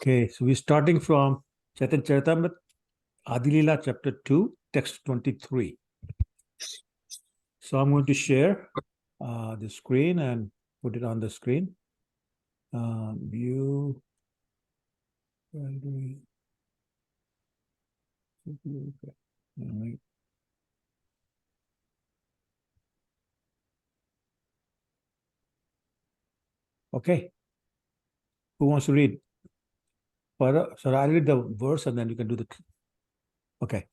Okay, so we're starting from Chaitanya Charitamrita Adi Lila, chapter 2, text 23. So I'm going to share the screen and put it on the screen. View. Okay. Who wants to read? So I'll read the verse and then you can do the. Okay.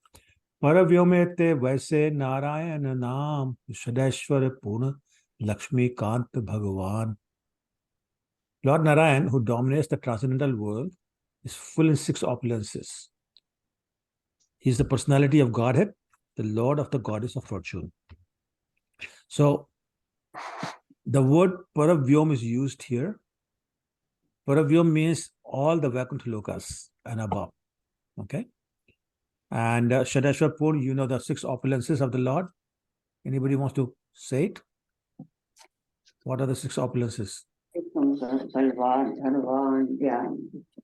Paravyomete vaise Narayan naam Shadeshwar Purna Lakshmi Kant Bhagavan. Lord Narayan, who dominates the transcendental world, is full in 6 opulences. He is the personality of Godhead, the Lord of the goddess of fortune. So, the word Paravyom is used here. Paravyom means all the Vaikuntha Lokas and above. Okay? And Shadeshwar Purna, you know the 6 opulences of the Lord. Anybody wants to say it? What are the 6 opulences?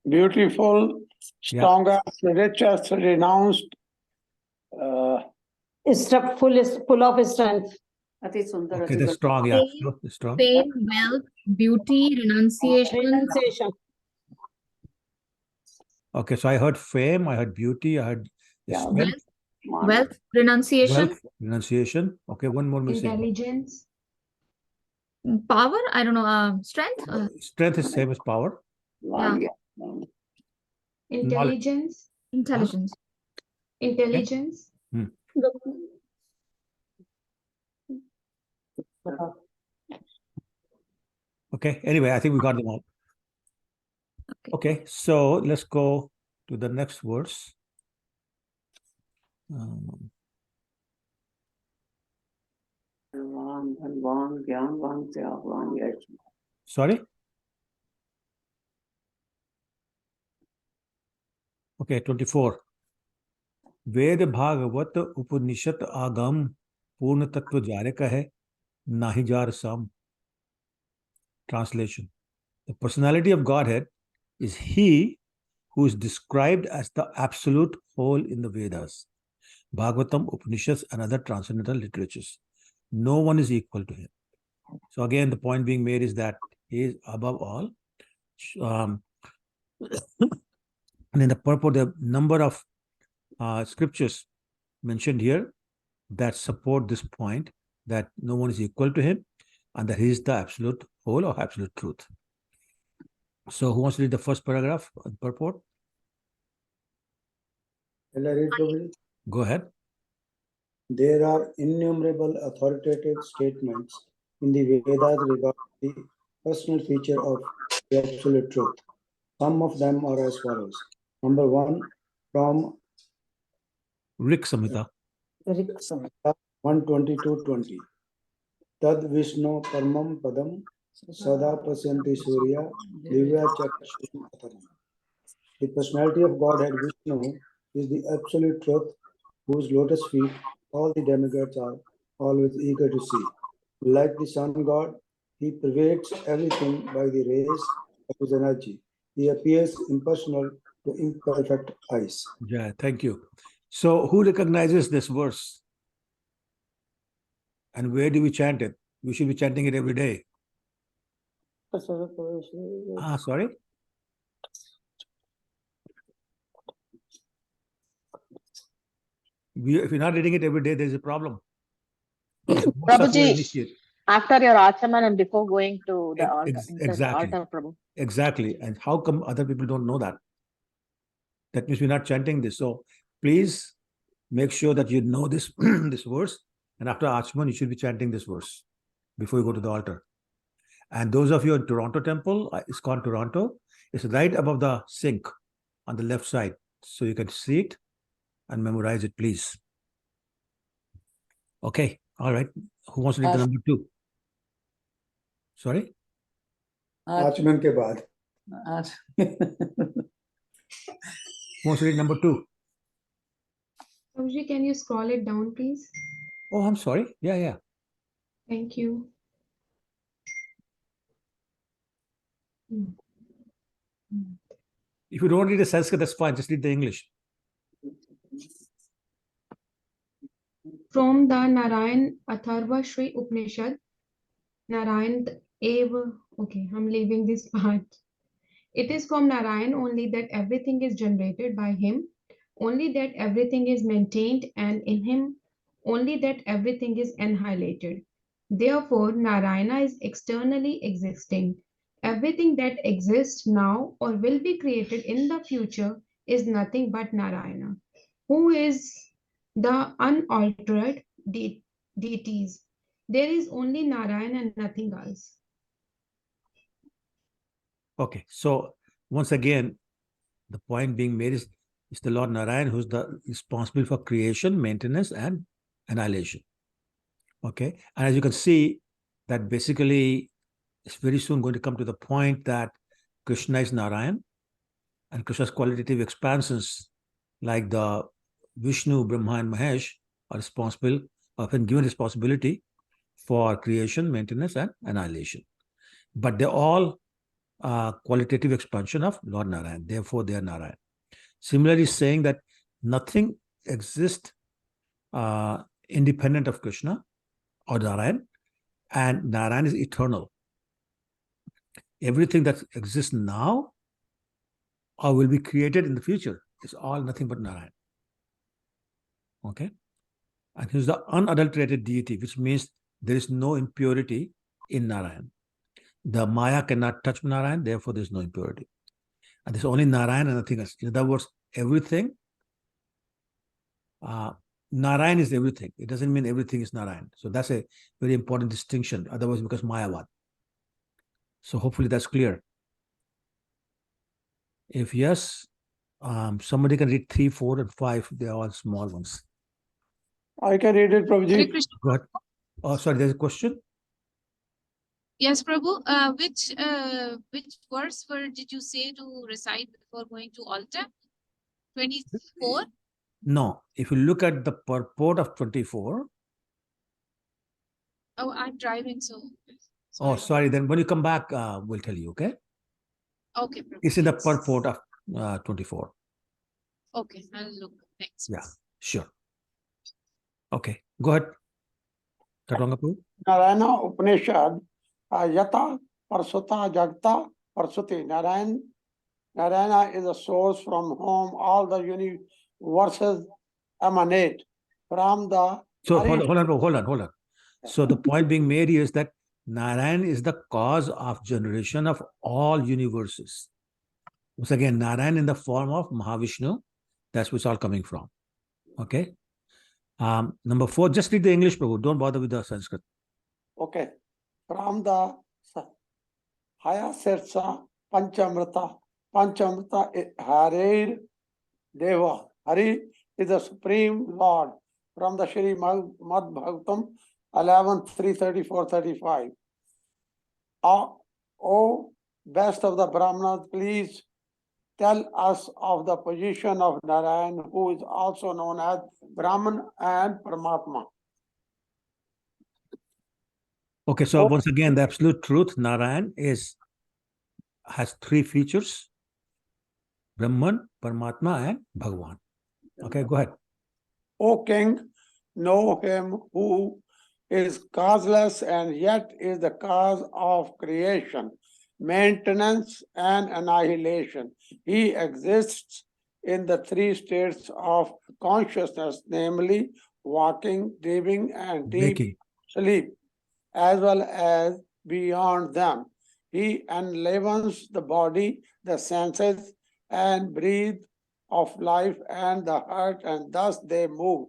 Beautiful, stronger, richest, renounced. Full of strength. Okay, that's strong, yeah. Strong. Fame, wealth, beauty, renunciation. Okay, so I heard fame, I heard beauty, I heard Wealth, renunciation. Wealth, renunciation. Okay, one more missing. Intelligence. Power, I don't know, strength. Strength is same as power. Yeah. Intelligence. Intelligence. Intelligence. Okay, anyway, I think we got them all. Okay, so let's go to the next verse. Sorry? Okay, 24. Ved Bhagavat Upanishad Agam Purna Tattva Jarika hai Nahi Jar Sam. Translation. The personality of Godhead is He who is described as the absolute whole in the Vedas, Bhagavatam, Upanishads, and other transcendental literatures. No one is equal to Him. So again, the point being made is that He is above all. And in the purport, the number of scriptures mentioned here that support this point that no one is equal to Him and that He is the absolute whole or absolute truth. So who wants to read the first paragraph of the purport? Shall I read, Prabhuji? Go ahead. There are innumerable authoritative statements in the Vedas regarding the personal feature of the absolute truth. Some of them are as follows. Number 1, from Rik Samhita. 122:20. Tad Vishnu Parmam Padam Sada Pasyanti Surya Divya Chaksham Ataram. The personality of Godhead Vishnu is the absolute truth, whose lotus feet all the demigods are always eager to see. Like the sun god, he pervades everything by the rays of his energy. He appears impersonal to imperfect eyes. Yeah, thank you. So who recognizes this verse? And where do we chant it? We should be chanting it every day. Sorry? If you're not reading it every day, there's a problem. Prabhuji, after your Achaman and before going to the altar, exactly. altar, Prabhu. Exactly. And how come other people don't know that? That means we're not chanting this. So please make sure that you know this, this verse. And after Achaman, you should be chanting this verse before you go to the altar. And those of you in Toronto Temple, it's called Toronto. It's right above the sink on the left side. So you can see it and memorize it, please. Okay. All right. Who wants to read the number 2? Sorry? Achaman ke baad. Who wants to read number 2? Prabhuji, can you scroll it down, please? Oh, I'm sorry. Yeah. Thank you. If you don't read the Sanskrit, that's fine. Just read the English. From the Narayan Atharva Shri Upanishad, Narayan Eva. Okay, I'm leaving this part. It is from Narayan only that everything is generated by him, only that everything is maintained, and in him only that everything is annihilated. Therefore, Narayana is externally existing. Everything that exists now or will be created in the future is nothing but Narayana, who is the unaltered deities. There is only Narayan and nothing else. Okay, so once again, the point being made is it's the Lord Narayan who's responsible for creation, maintenance, and annihilation. Okay, and as you can see, that basically it's very soon going to come to the point that Krishna is Narayan, and Krishna's qualitative expansions like the Vishnu, Brahma, and Mahesh are responsible, often given responsibility for creation, maintenance, and annihilation. But they're all qualitative expansion of Lord Narayan. Therefore, they are Narayan. Similarly, saying that nothing exists independent of Krishna or Narayan, and Narayan is eternal. Everything that exists now or will be created in the future is all nothing but Narayan. Okay? And he's the unadulterated deity, which means there is no impurity in Narayan. The Maya cannot touch Narayan, therefore there's no impurity. And there's only Narayan and nothing else. In other words, everything, Narayan is everything. It doesn't mean everything is Narayan. So that's a very important distinction. Otherwise, it becomes Mayavad. So hopefully that's clear. If yes, somebody can read 3, 4, and 5. They're all small ones. I can read it, Hare Prabhuji. Krishna. Go ahead. Oh, sorry, there's a question. Yes, Prabhu. Which verse did you say to recite before going to altar? 24? No, if you look at the purport of 24. Oh, I'm driving, so. Oh, sorry. Then when you come back, we'll tell you, okay? Okay, Prabhu. It's in the Yes. purport of 24. Okay, I'll look. Thanks. Yeah, sure. Okay, go ahead. Chaturanga Prabhu. Narayana Upanishad, Yata Parsuta Jagta Parsuti. Narayana is the source from whom all the universes emanate. From the So hold on. So the point being made here is that Narayan is the cause of generation of all universes. Once again, Narayan in the form of Mahavishnu, that's where it's all coming from. Okay. Number 4, just read the English, Prabhu. Don't bother with the Sanskrit. Okay. From the Hayasirsa Panchamrita Harir Deva. Hari is the Supreme Lord. From the Shri Mad Bhagavatam 11, 334, 35. O best of the Brahmanas, please tell us of the position of Narayan, who is also known as Brahman and Paramatma. Okay, so once again, the absolute truth, Narayan has 3 features: Brahman, Paramatma, and Bhagavan. Okay, go ahead. O king, know him who is causeless and yet is the cause of creation, maintenance, and annihilation. He exists in the 3 states of consciousness, namely walking, dreaming, and deep Waking. sleep, as well as beyond them. He enlivens the body, the senses, and breathe of life and the heart, and thus they move.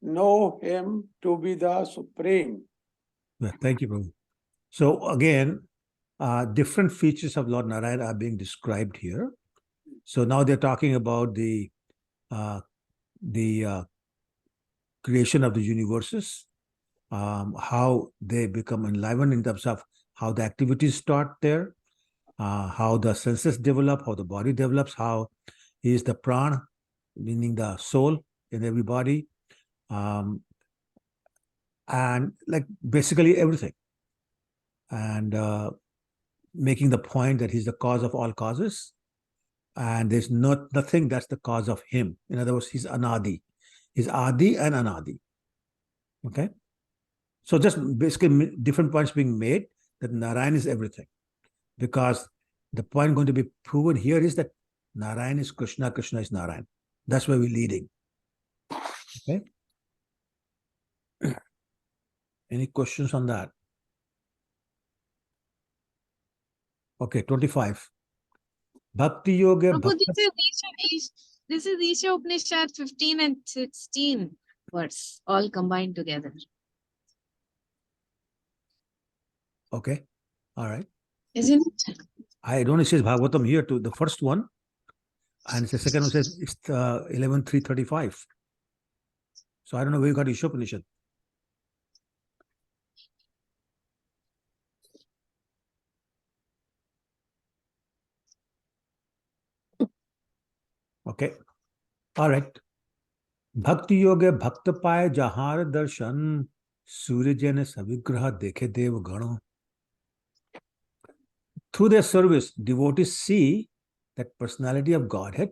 Know him to be the supreme. Yeah, thank you, Prabhu. So again, different features of Lord Narayan are being described here. So now they're talking about the creation of the universes, how they become enlivened in terms of how the activities start there, how the senses develop, how the body develops, how he is the prana, meaning the soul in everybody, and like basically everything. And making the point that he's the cause of all causes, And there's nothing that's the cause of him. In other words, he's anadi. He's adi and anadi. Okay? So just basically different points being made that Narayan is everything. Because the point going to be proven here is that Narayan is Krishna, Krishna is Narayan. That's where we're leading. Okay? Any questions on that? Okay, 25. Bhakti Yoga. Prabhu, this is Isha Upanishad 15 and 16 verse, all combined together. Okay, all right. Isn't it? I don't know, it says Bhagavatam here too. The first one, and the second one says it's 11.3.35. So I don't know where you got Isha Upanishad. Okay, all right. Bhakti Yoga Bhakta Paya Jahar Darshan Surya Jana Savigraha Dekhe Dev Gano. Through their service, devotees see that personality of Godhead,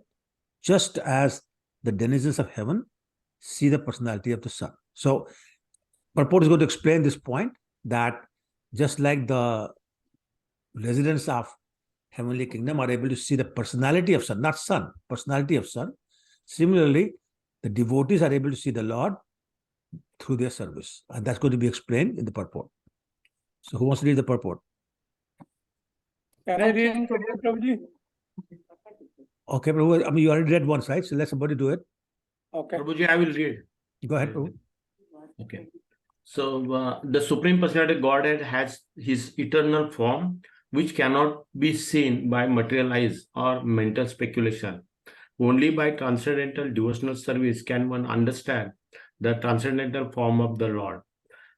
just as the denizens of heaven see the personality of the sun. So, purport is going to explain this point that just like the residents of heavenly kingdom are able to see the personality of sun, not sun, personality of sun. Similarly, the devotees are able to see the Lord through their service. And that's going to be explained in the purport. So who wants to read the purport? Can I read in Prabhuji? Okay, Prabhu, I mean, you already read once, right? So let somebody do it. Okay. Prabhuji, I will read. Go ahead, Prabhu. Okay. So the Supreme Personality of Godhead has his eternal form, which cannot be seen by material eyes or mental speculation. Only by transcendental devotional service can one understand the transcendental form of the Lord.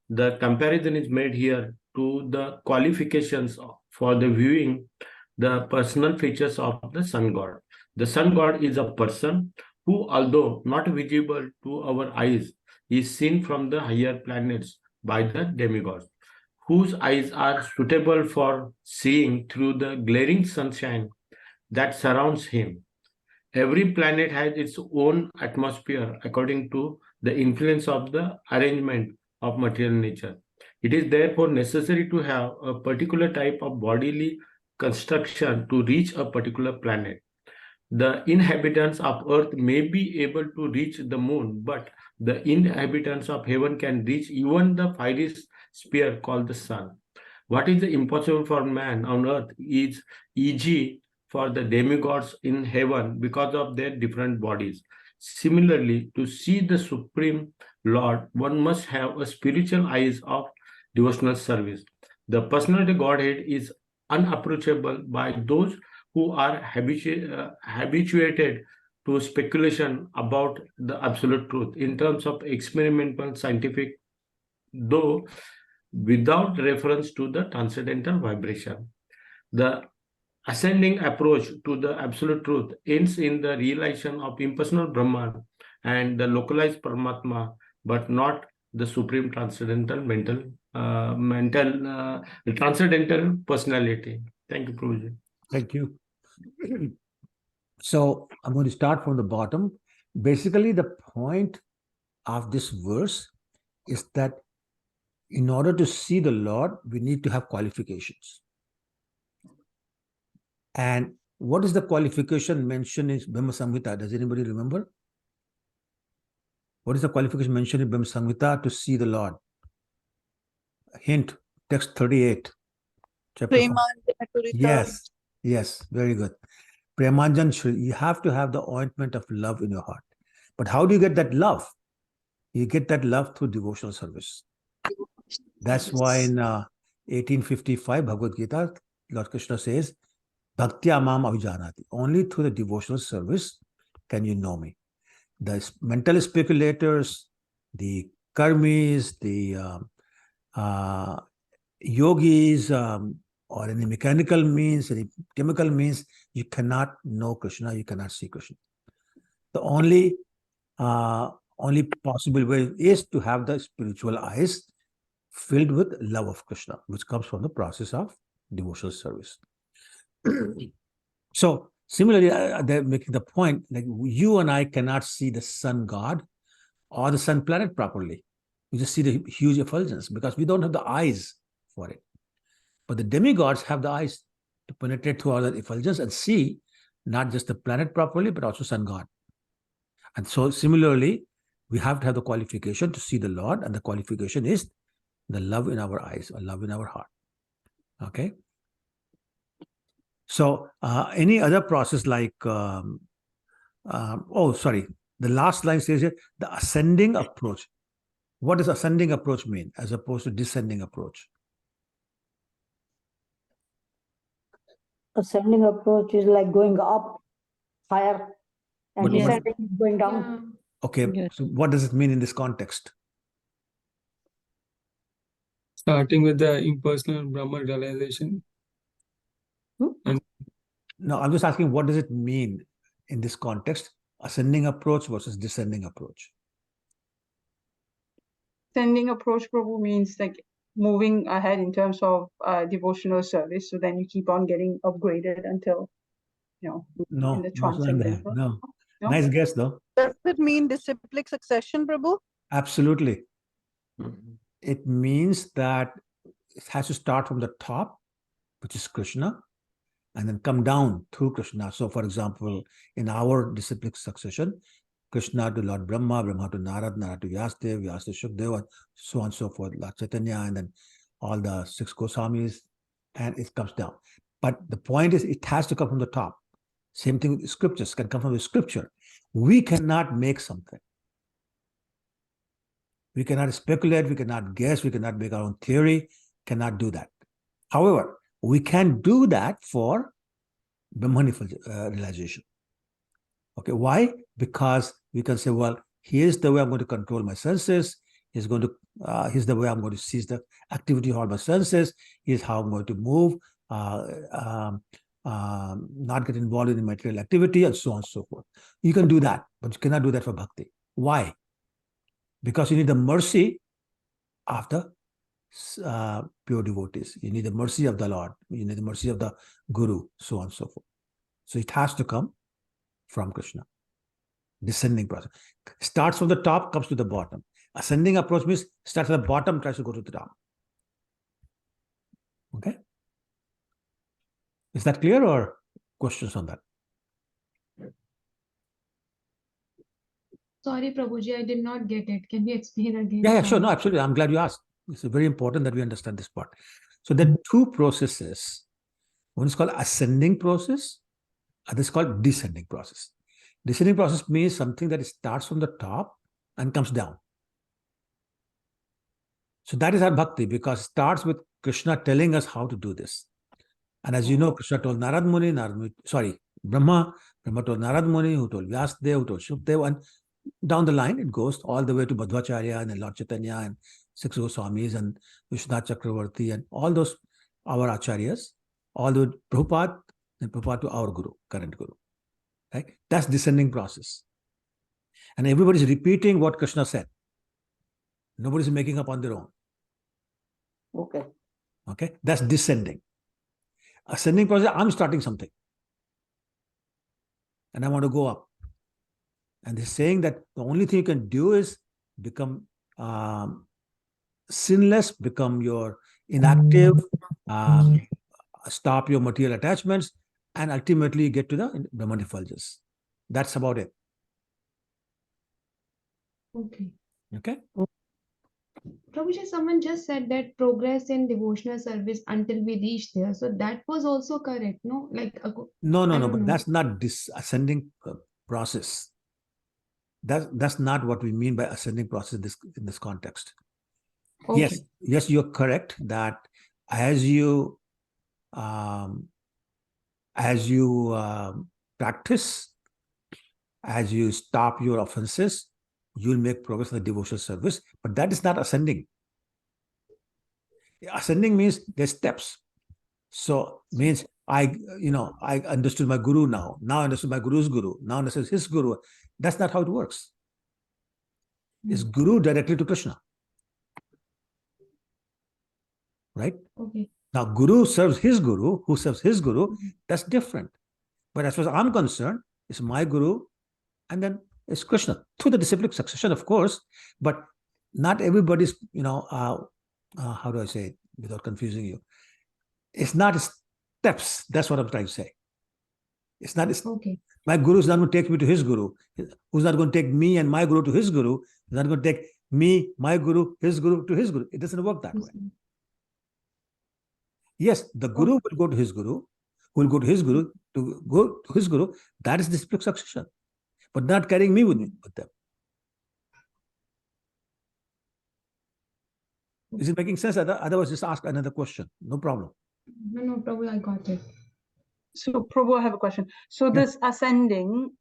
The comparison is made here to the qualifications for the viewing the personal features of the Sun God. The Sun God is a person who, although not visible to our eyes, is seen from the higher planets by the demigods, whose eyes are suitable for seeing through the glaring sunshine that surrounds him. Every planet has its own atmosphere according to the influence of the arrangement of material nature. It is therefore necessary to have a particular type of bodily construction to reach a particular planet. The inhabitants of earth may be able to reach the moon, but the inhabitants of heaven can reach even the fiery sphere called the sun. What is impossible for man on earth is easy for the demigods in heaven because of their different bodies. Similarly, to see the Supreme Lord, one must have a spiritual eyes of devotional service. The personality Godhead is unapproachable by those who are habituated to speculation about the absolute truth in terms of experimental scientific, though without reference to the transcendental vibration. The ascending approach to the absolute truth ends in the realization of impersonal Brahman and the localized Paramatma, but not the supreme transcendental the transcendental personality. Thank you, Prabhuji. Thank you. So I'm going to start from the bottom. Basically, the point of this verse is that in order to see the Lord, we need to have qualifications. And what is the qualification mentioned in Brahma Samhita? Does anybody remember? What is the qualification mentioned in Brahma Samhita to see the Lord? Hint, text 38. Chapter 5. Yes, yes, very good. Premanjan, you have to have the ointment of love in your heart. But how do you get that love? You get that love through devotional service. That's why in 1855 Bhagavad Gita, Lord Krishna says, Bhaktya mam avijanati. Only through the devotional service can you know me. The mental speculators, the karmis, the yogis, or any mechanical means, any chemical means, you cannot know Krishna, you cannot see Krishna. The only possible way is to have the spiritual eyes filled with love of Krishna, which comes from the process of devotional service. So Similarly, they're making the point, like you and I cannot see the sun god or the sun planet properly. We just see the huge effulgence because we don't have the eyes for it. But the demigods have the eyes to penetrate through all the effulgence and see not just the planet properly, but also sun god. And so similarly, we have to have the qualification to see the Lord, and the qualification is the love in our eyes or love in our heart. Okay. So any other process like, the last line says here, the ascending approach. What does ascending approach mean as opposed to descending approach? Ascending approach is like going up higher, and But what- descending is going down. Yeah. Okay, Yes. so what does it mean in this context? Starting with the impersonal Brahma realization. No, I'm just asking, what does it mean in this context? Ascending approach versus descending approach. Ascending approach, Prabhu, means like moving ahead in terms of devotional service. So then you keep on getting upgraded until, No, in the not like that. transcendental. No. No? Nice guess though. Does it mean disciplic succession, Prabhu? Absolutely. Mhm. It means that it has to start from the top, which is Krishna, and then come down through Krishna. So, for example, in our disciplic succession, Krishna to Lord Brahma, Brahma to Narad, Narad to Vyasdev, Vyas to Shukdev, so on and so forth, Lord Chaitanya, and then all the 6 Goswamis, and it comes down. But the point is, it has to come from the top. Same thing with scriptures, can come from the scripture. We cannot make something. We cannot speculate, we cannot guess, we cannot make our own theory, cannot do that. However, we can do that for Brahman realization. Okay, why? Because we can say, well, here's the way I'm going to control my senses. Here's the way I'm going to seize the activity of all my senses. Here's how I'm going to move, not get involved in material activity, and so on and so forth. You can do that, but you cannot do that for bhakti. Why? Because you need the mercy of the pure devotees. You need the mercy of the Lord. You need the mercy of the Guru, so on and so forth. So it has to come from Krishna. Descending process. Starts from the top, comes to the bottom. Ascending approach means starts at the bottom, tries to go to the top. Okay? Is that clear, or questions on that? Sorry, Prabhuji, I did not get it. Can you explain again? Yeah, sure. No, Sorry. absolutely. I'm glad you asked. It's very important that we understand this part. So there are two processes. One is called ascending process, other is called descending process. Descending process means something that starts from the top and comes down. So that is our bhakti, because it starts with Krishna telling us how to do this. And as you know, Krishna told Brahma told Narad Muni, who told Vyasdev, who told Shukdev, and down the line it goes all the way to Madhvacharya and then Lord Chaitanya and 6 Goswamis and Vishwanath Chakravarti and all those, our acharyas, all the Prabhupada, and Prabhupada to our Guru, current Guru. Right? That's descending process. And everybody's repeating what Krishna said. Nobody's making up on their own. Okay. Okay, that's descending. Ascending process, I'm starting something. And I want to go up. And they're saying that the only thing you can do is become sinless, become your inactive, stop your material attachments, and ultimately get to the Brahman effulgence. That's about it. Okay. Okay? Prabhuji, someone just said that progress in devotional service until we reach there. So that was also correct, no? Like, No, I but don't know. that's not this ascending process. That's not what we mean by ascending process in this context. Okay. Yes, you're correct that as you practice, as you stop your offenses, you'll make progress in the devotional service, but that is not ascending. Ascending means there's steps. So means I understood my guru now. Now I understood my guru's guru. Now I understood his guru. That's not how it works. It's guru directly to Krishna. Right? Okay. Now guru serves his guru, who serves his guru. That's different. But as far as I'm concerned, it's my guru, and then it's Krishna through the disciplic succession, of course. But not everybody's, how do I say it without confusing you? It's not steps. That's what I'm trying to say. It's not. Okay. My guru is not going to take me to his guru. Who's not going to take me and my guru to his guru? He's not going to take me, my guru, his guru to his guru. It doesn't work that way. Yes, the guru will go to his guru, who will go to his guru to go to his guru. That is disciplic succession, but not carrying me with them. Is it making sense? Otherwise, just ask another question. No problem. No, Prabhu, I got it. So, Prabhu, I have a question. So, Yeah. this ascending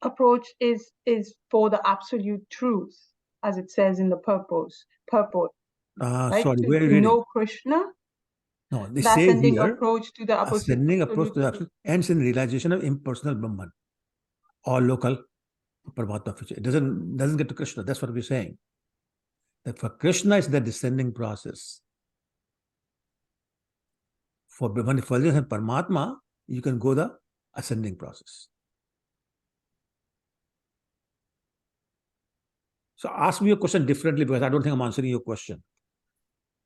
approach is for the absolute truth, as it says in the purport, right? Sorry, to where are you reading? know Krishna. No, they The say ascending here, approach to the ascending approach to the absolute absolute ends in realization of impersonal Brahman or local Paramatma feature. It doesn't get to Krishna. That's what we're saying. That for Krishna, it's the descending process. For Brahman effulgence and Paramatma, you can go the ascending process. So ask me a question differently, because I don't think I'm answering your question.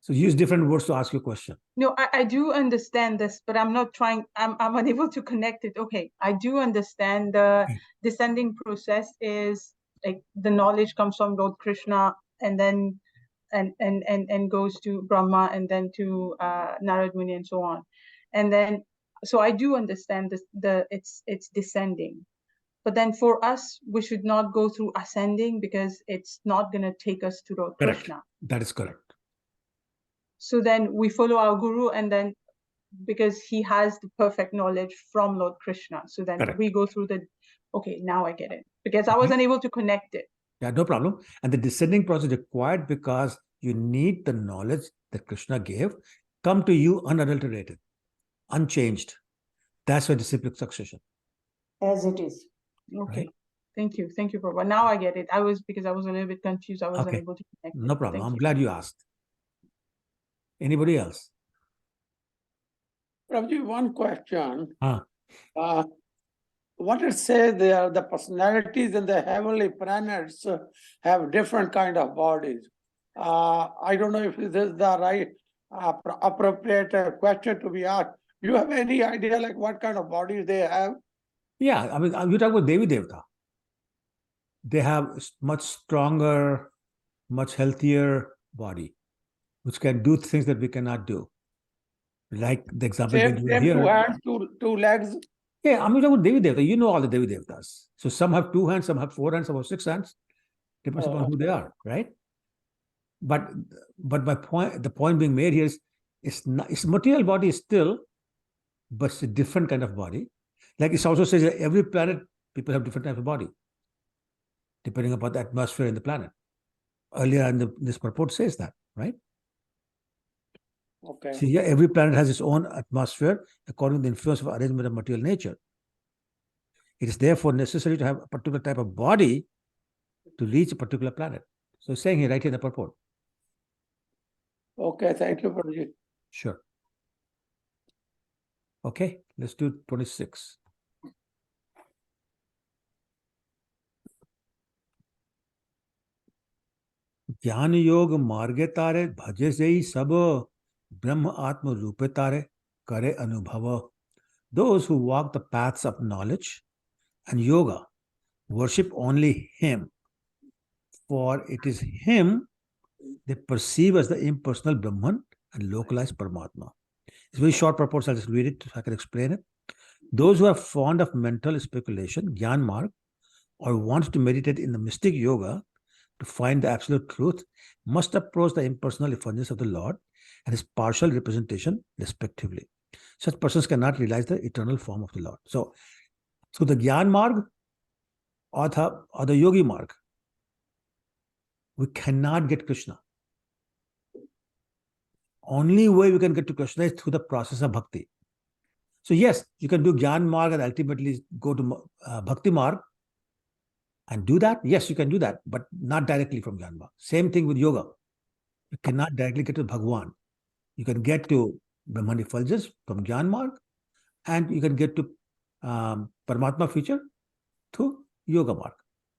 So use different words to ask your question. No, I do understand this, but I'm not trying, I'm unable to connect it. Okay, I do understand the descending process is like the knowledge comes from Lord Krishna and then and goes to Brahma and then to Narad Muni and so on. And then, so I do understand this, it's descending. But then for us, we should not go through ascending because it's not going to take us to Lord Correct. Krishna. That is correct. So then we follow our guru, and then because he has the perfect knowledge from Lord Krishna. So then Correct. we go through okay, now I get it. Because I wasn't able to connect it. Yeah, no problem. And the descending process is required because you need the knowledge that Krishna gave come to you unadulterated, unchanged. That's why disciplic succession. As it is. Okay. Right. Thank you, Prabhu. Now I get it. Because I was a little bit confused. I wasn't able to connect. No problem. Thank I'm you. glad you asked. Anybody else? Prabhuji, one question. Ah. What it says there, the personalities in the heavenly planets have different kind of bodies. I don't know if this is the right appropriate question to be asked. Do you have any idea like what kind of bodies they have? Yeah, I mean, you talk about Devi Devta. They have much stronger, much healthier body, which can do things that we cannot do. Like the example Same, given same here. 2 hands, two legs. Yeah, I'm talking about Devi Devta. You know all the Devi Devtas. So some have 2 hands, some have 4 hands, some have 6 hands. Depends upon who they are, right? But my point, the point being made here is, it's material body still, but it's a different kind of body. Like it also says that every planet, people have different types of body, depending upon the atmosphere in the planet. Earlier in this purport says that, right? Okay. See, yeah, every planet has its own atmosphere according to the influence of arrangement of material nature. It is therefore necessary to have a particular type of body to reach a particular planet. So it's saying here right here in the purport. Okay, thank you, Prabhuji. Sure. Okay, let's do 26. ज्ञान योग मार्गे तारे भजे से ही सब ब्रह्म आत्म रूपे तारे करे अनुभव. Those who walk the paths of knowledge and yoga worship only him, for it is him they perceive as the impersonal Brahman and localized Paramatma. It's a very short purport, so I'll just read it so I can explain it. Those who are fond of mental speculation, Gyan Marg, or want to meditate in the mystic yoga to find the absolute truth, must approach the impersonal effulgence of the Lord and his partial representation, respectively. Such persons cannot realize the eternal form of the Lord. So, through the Gyan Marg or the Yogi Marg, we cannot get Krishna. Only way we can get to Krishna is through the process of bhakti. So yes, you can do Gyan Marg and ultimately go to Bhakti Marg and do that. Yes, you can do that, but not directly from Gyan Marg. Same thing with yoga. You cannot directly get to Bhagwan. You can get to Brahman effulgence from Gyan Marg, and you can get to Paramatma feature through yoga mark.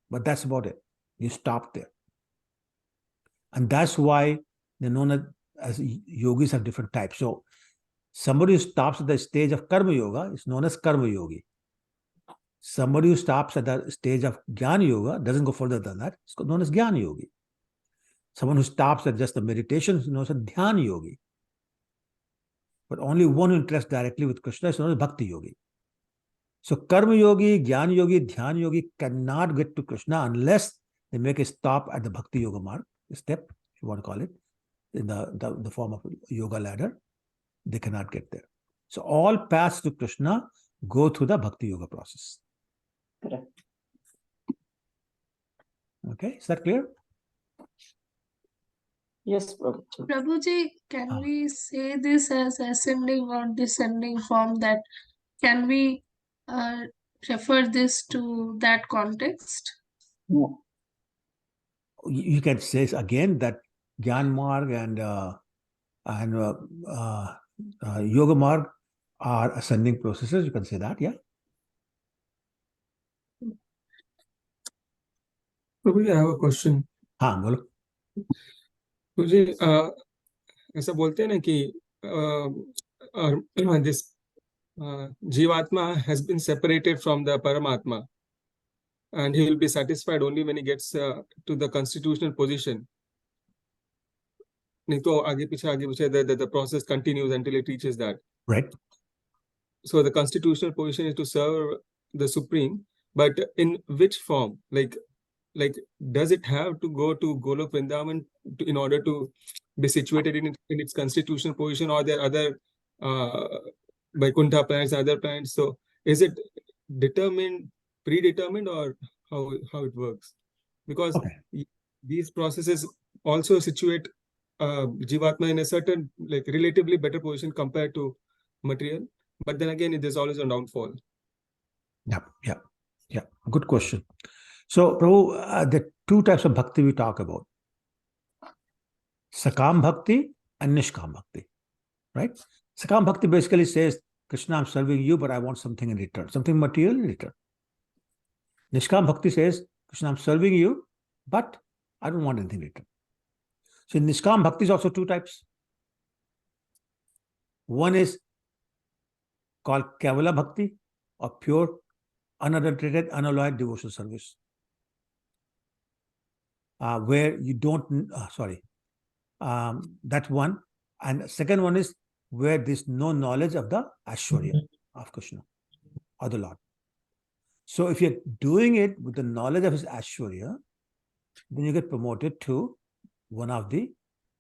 But that's about it. You stop there. And that's why they're known as yogis have different types. So somebody who stops at the stage of karma yoga is known as karma yogi. Somebody who stops at the stage of jnana yoga doesn't go further than that. It's known as jnana yogi. Someone who stops at just the meditation is known as a dhyana yogi. But only one who interacts directly with Krishna is known as bhakti yogi. So karma yogi, jnana yogi, dhyana yogi cannot get to Krishna unless they make a stop at the bhakti yoga mark, step, if you want to call it, in the form of yoga ladder. They cannot get there. So all paths to Krishna go through the bhakti yoga process. Correct. Okay, is that clear? Yes, Prabhu. Prabhuji, can we say this as ascending or descending form? That can we refer this to that context? No. You can say again that Gyan Marg and Yoga Marg are ascending processes. You can say that, yeah. Prabhuji, I have a question. हाँ बोलो. Prabhuji, ऐसा बोलते हैं ना कि this Jivatma has been separated from the Paramatma, and he will be satisfied only when he gets to the constitutional position. नहीं तो आगे पीछे the process continues until it reaches that. Right. So the constitutional position is to serve the Supreme, but in which form? Like does it have to go to Golok Vrindavan in order to be situated in its constitutional position, or there are other Vaikuntha planets, other planets? So is it predetermined, or how it works? Because these processes also situate Jivatma in a certain, like, relatively better position compared to material, but then again there's always a downfall. Yeah. Good question. So, Prabhu, the two types of bhakti we talk about: Sakam bhakti and Nishkam bhakti. Right? Sakam bhakti basically says, Krishna, I'm serving you, but I want something in return, something material in return. Nishkam bhakti says, Krishna, I'm serving you, but I don't want anything in return. So in Nishkam bhakti is also two types. One is called Kevala bhakti, or pure, unadulterated, unalloyed devotional service, where you don't, that's one. And the second one is where there's no knowledge of the Aishwarya of Krishna or the Lord. So if you're doing it with the knowledge of his Aishwarya, then you get promoted to one of the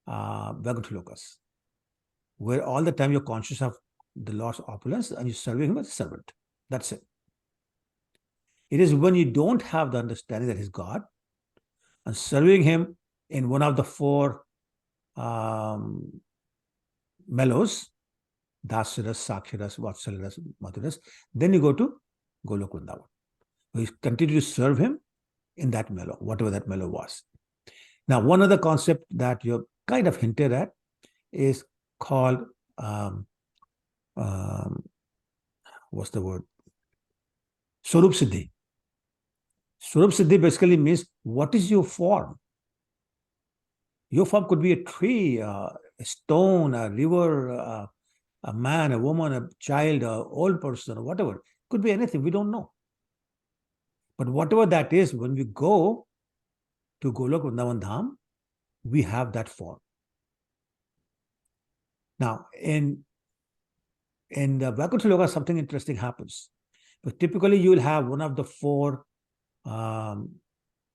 Vaikuntha lokas, where all the time you're conscious of the Lord's opulence and you're serving him as a servant. That's it. It is when you don't have the understanding that he's God and serving him in one of the four mellows, Dasiras, Sakshiras, Vatsaliras, Madhuras, then you go to Golok Vrindavan. You continue to serve him in that mellow, whatever that mellow was. Now, one other concept that you're kind of hinted at is called, what's the word? Swarup Siddhi. Swarup Siddhi basically means, what is your form? Your form could be a tree, a stone, a river, a man, a woman, a child, an old person, or whatever. It could be anything. We don't know. But whatever that is, when we go to Golok Vrindavan Dham, we have that form. Now, in the Vaikuntha Loka, something interesting happens. But typically, you will have one of the four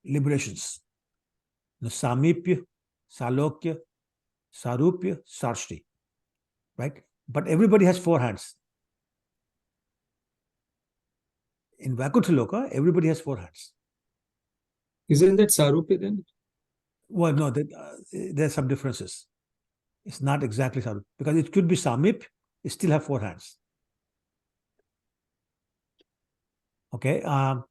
liberations: Samipya, Salokya, Sarupya, Sarshti. Right? But everybody has four hands. In Vaikuntha Loka, everybody has four hands. Isn't that Sarupya then? Well, no, there's some differences. It's not exactly Sarupya, because it could be Samip, it still have four hands. Okay. What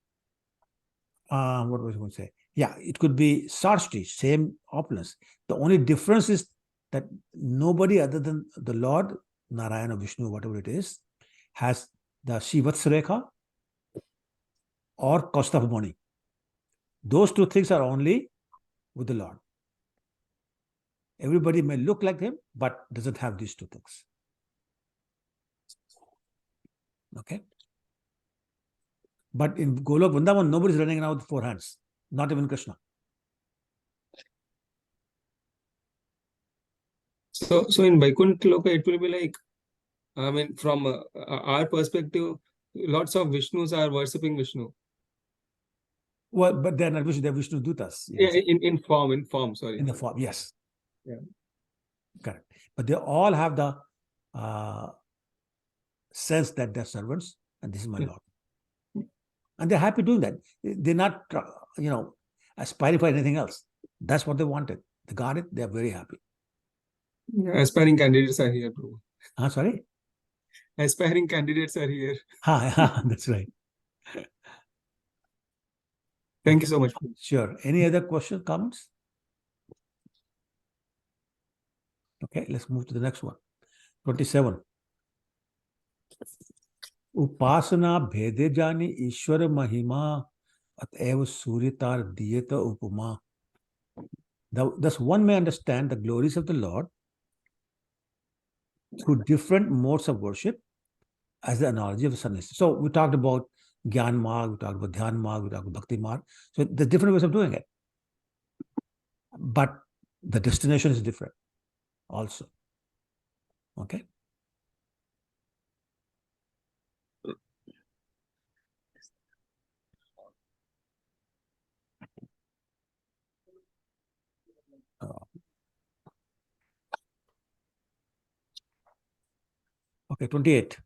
was I going to say? Yeah, it could be Sarshti, same opulence. The only difference is that nobody other than the Lord, Narayan or Vishnu, whatever it is, has the Shivatsrekha or Kaustubhamani. Those two things are only with the Lord. Everybody may look like him, but doesn't have these two things. Okay? But in Golok Vrindavan, nobody is running around with four hands, not even Krishna. So in Vaikuntha Loka, it will be like, I mean, from our perspective, lots of Vishnus are worshipping Vishnu. Well, but they're not Vishnu, they're Vishnu Dutas. Yes. Yeah, in form, sorry. In the form, yes. Yeah. Correct. But they all have the sense that they're servants and this is my Lord. And they're happy doing that. They're not, aspiring for anything else. That's what they wanted. They got it. They're very happy. Aspiring candidates are here too. Sorry? Aspiring candidates are here. That's right. Thank you so much. Sure. Any other questions, comments? Okay, let's move to the next one. 27. Upasana bhede jani Ishwara mahima ateva suryatar diyata upama. Thus one may understand the glories of the Lord through different modes of worship as the analogy of the sun. So we talked about Gyan Marg, we talked about Dhyan Marg, we talked about Bhakti Marg. So there's different ways of doing it. But the destination is different also. Okay? Okay, 28.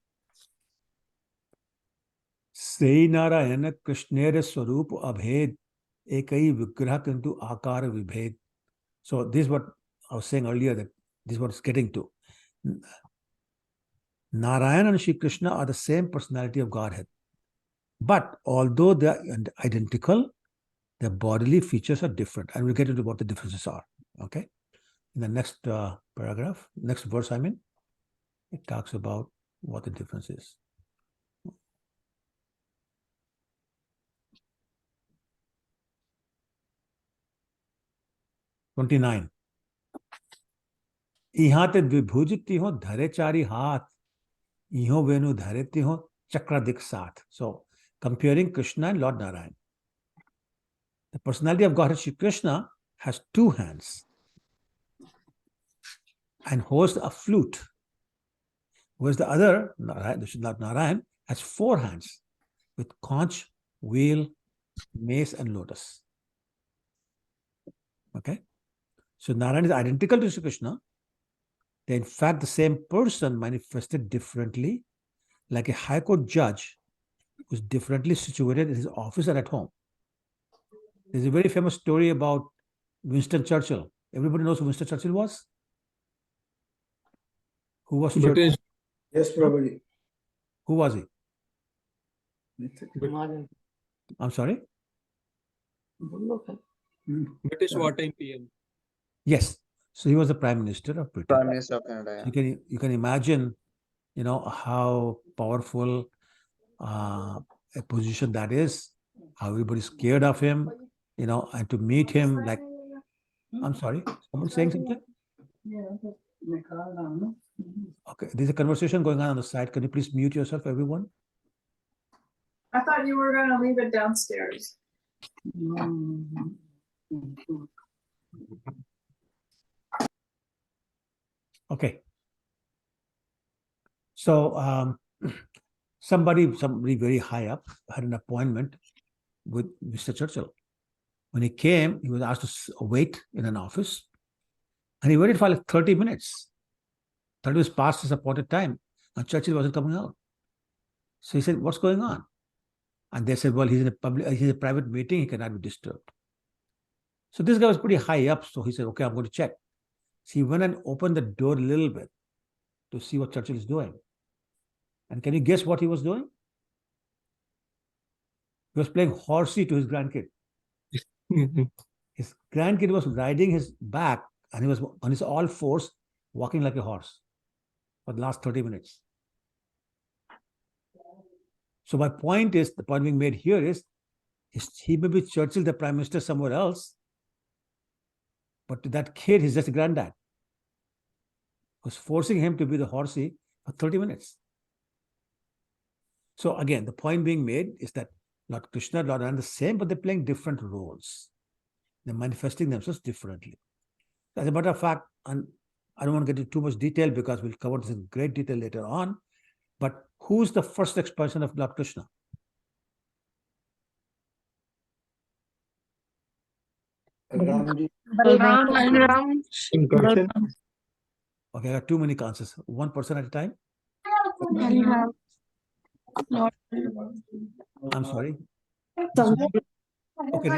Sri Narayana Krishnera Swarup Abhed Ekai Vigraha Kintu Akara Vibhed. So this is what I was saying earlier, that this is what it's getting to. Narayan and Shri Krishna are the same personality of Godhead. But although they are identical, their bodily features are different. And we'll get into what the differences are. Okay? In the next paragraph, next verse, it talks about what the difference is. "29. इहाते विभूजिति हो धरे चारी हाथ, इहो वेनु धरेति हो chakradik saath." So, comparing Krishna and Lord Narayan. The personality of Godhead Shri Krishna has two hands and holds a flute, whereas the other, Lord Narayan, has four hands with conch, wheel, mace, and lotus. Okay? So Narayan is identical to Shri Krishna. They're in fact the same person manifested differently, like a high court judge who's differently situated in his office or at home. There's a very famous story about Winston Churchill. Everybody knows who Winston Churchill was? Who was Churchill? Yes, Prabhuji. Who was he? I'm sorry? British wartime PM. Yes. So he was the Prime Minister of Britain. Prime Minister of Canada. So you can imagine, how powerful a position that is, how everybody's scared of him, and to meet him like, I'm sorry, someone saying something? Okay, there's a conversation going on the side. Can you please mute yourself, everyone? I thought you were going to leave it downstairs. Okay. So somebody very high up had an appointment with Mr. Churchill. When he came, he was asked to wait in an office, and he waited for like 30 minutes. 30 minutes past his appointed time, and Churchill wasn't coming out. So he said, "What's going on?" And they said, "Well, he's in a private meeting, he cannot be disturbed." So this guy was pretty high up, so he said, "Okay, I'm going to check." So he went and opened the door a little bit to see what Churchill is doing. And can you guess what he was doing? He was playing horsey to his grandkid. His grandkid was riding his back, and he was on his all fours, walking like a horse for the last 30 minutes. So my point is, the point being made here is he may be Churchill, the Prime Minister somewhere else, but to that kid, he's just a granddad. Was forcing him to be the horsey for 30 minutes. So again, the point being made is that Lord Krishna, Lord Narayan are the same, but they're playing different roles. They're manifesting themselves differently. As a matter of fact, and I don't want to get into too much detail because we'll cover this in great detail later on, but who's the first expansion of Lord Krishna? Ramji. Balram. Concussion. Okay, I got too many answers. One person at a time. Balram. Lord. I'm sorry. Some- Okay,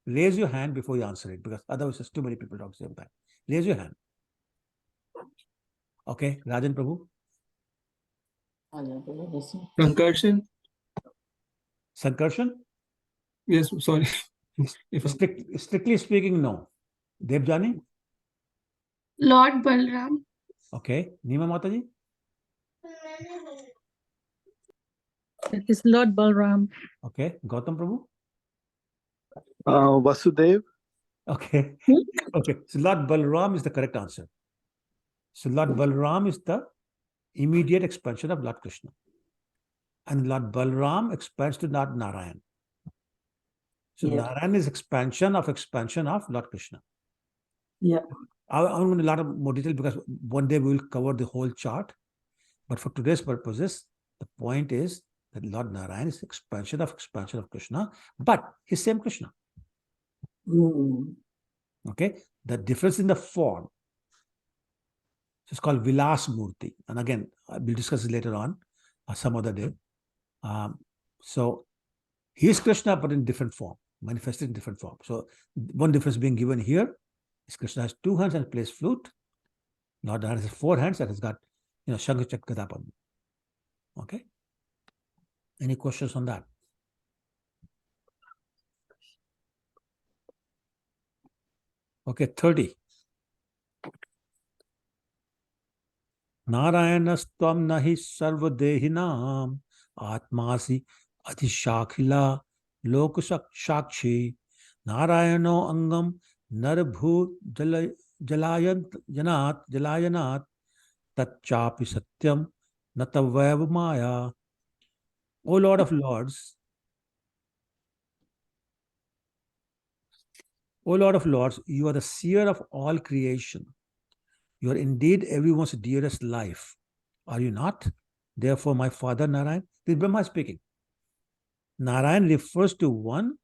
raise your hand before you answer it, because otherwise there's too many people talking at the same time. Raise your hand. Okay, Rajan Prabhu. Concussion. Sankarshan? Yes, sorry. If Strictly speaking, no. Devjani? Lord Balram. Okay. Nima Mataji? It is Lord Balram. Okay. Gautam Prabhu? Vasudev. Okay. Okay. So Lord Balram is the correct answer. So Lord Balram is the immediate expansion of Lord Krishna. And Lord Balram expands to Lord Narayan. So Yeah. Narayan is expansion of Lord Krishna. Yeah. I'm going to a lot of more detail because one day we will cover the whole chart. But for today's purposes, the point is that Lord Narayan is expansion of Krishna, but he's same Krishna. Okay. The difference in the form. It's called Vilas Murti. And again, we'll discuss it later on some other day. So he is Krishna, but in different form, manifested in different form. So one difference being given here is Krishna has 2 hands and plays flute. Lord Narayan has 4 hands that has got, Shankha Chakra Gadapan. Okay. Any questions on that? Okay, 30. Narayanastvam nahi sarvadehinam atmasi adhishakhila lokashakshi Narayano angam narbhu jalayanat tatchapi satyam natavav maya. O Lord of Lords, O Lord of Lords, you are the seer of all creation. You are indeed everyone's dearest life. Are you not? Therefore, my father Narayan, this is Brahma speaking. Narayan refers to one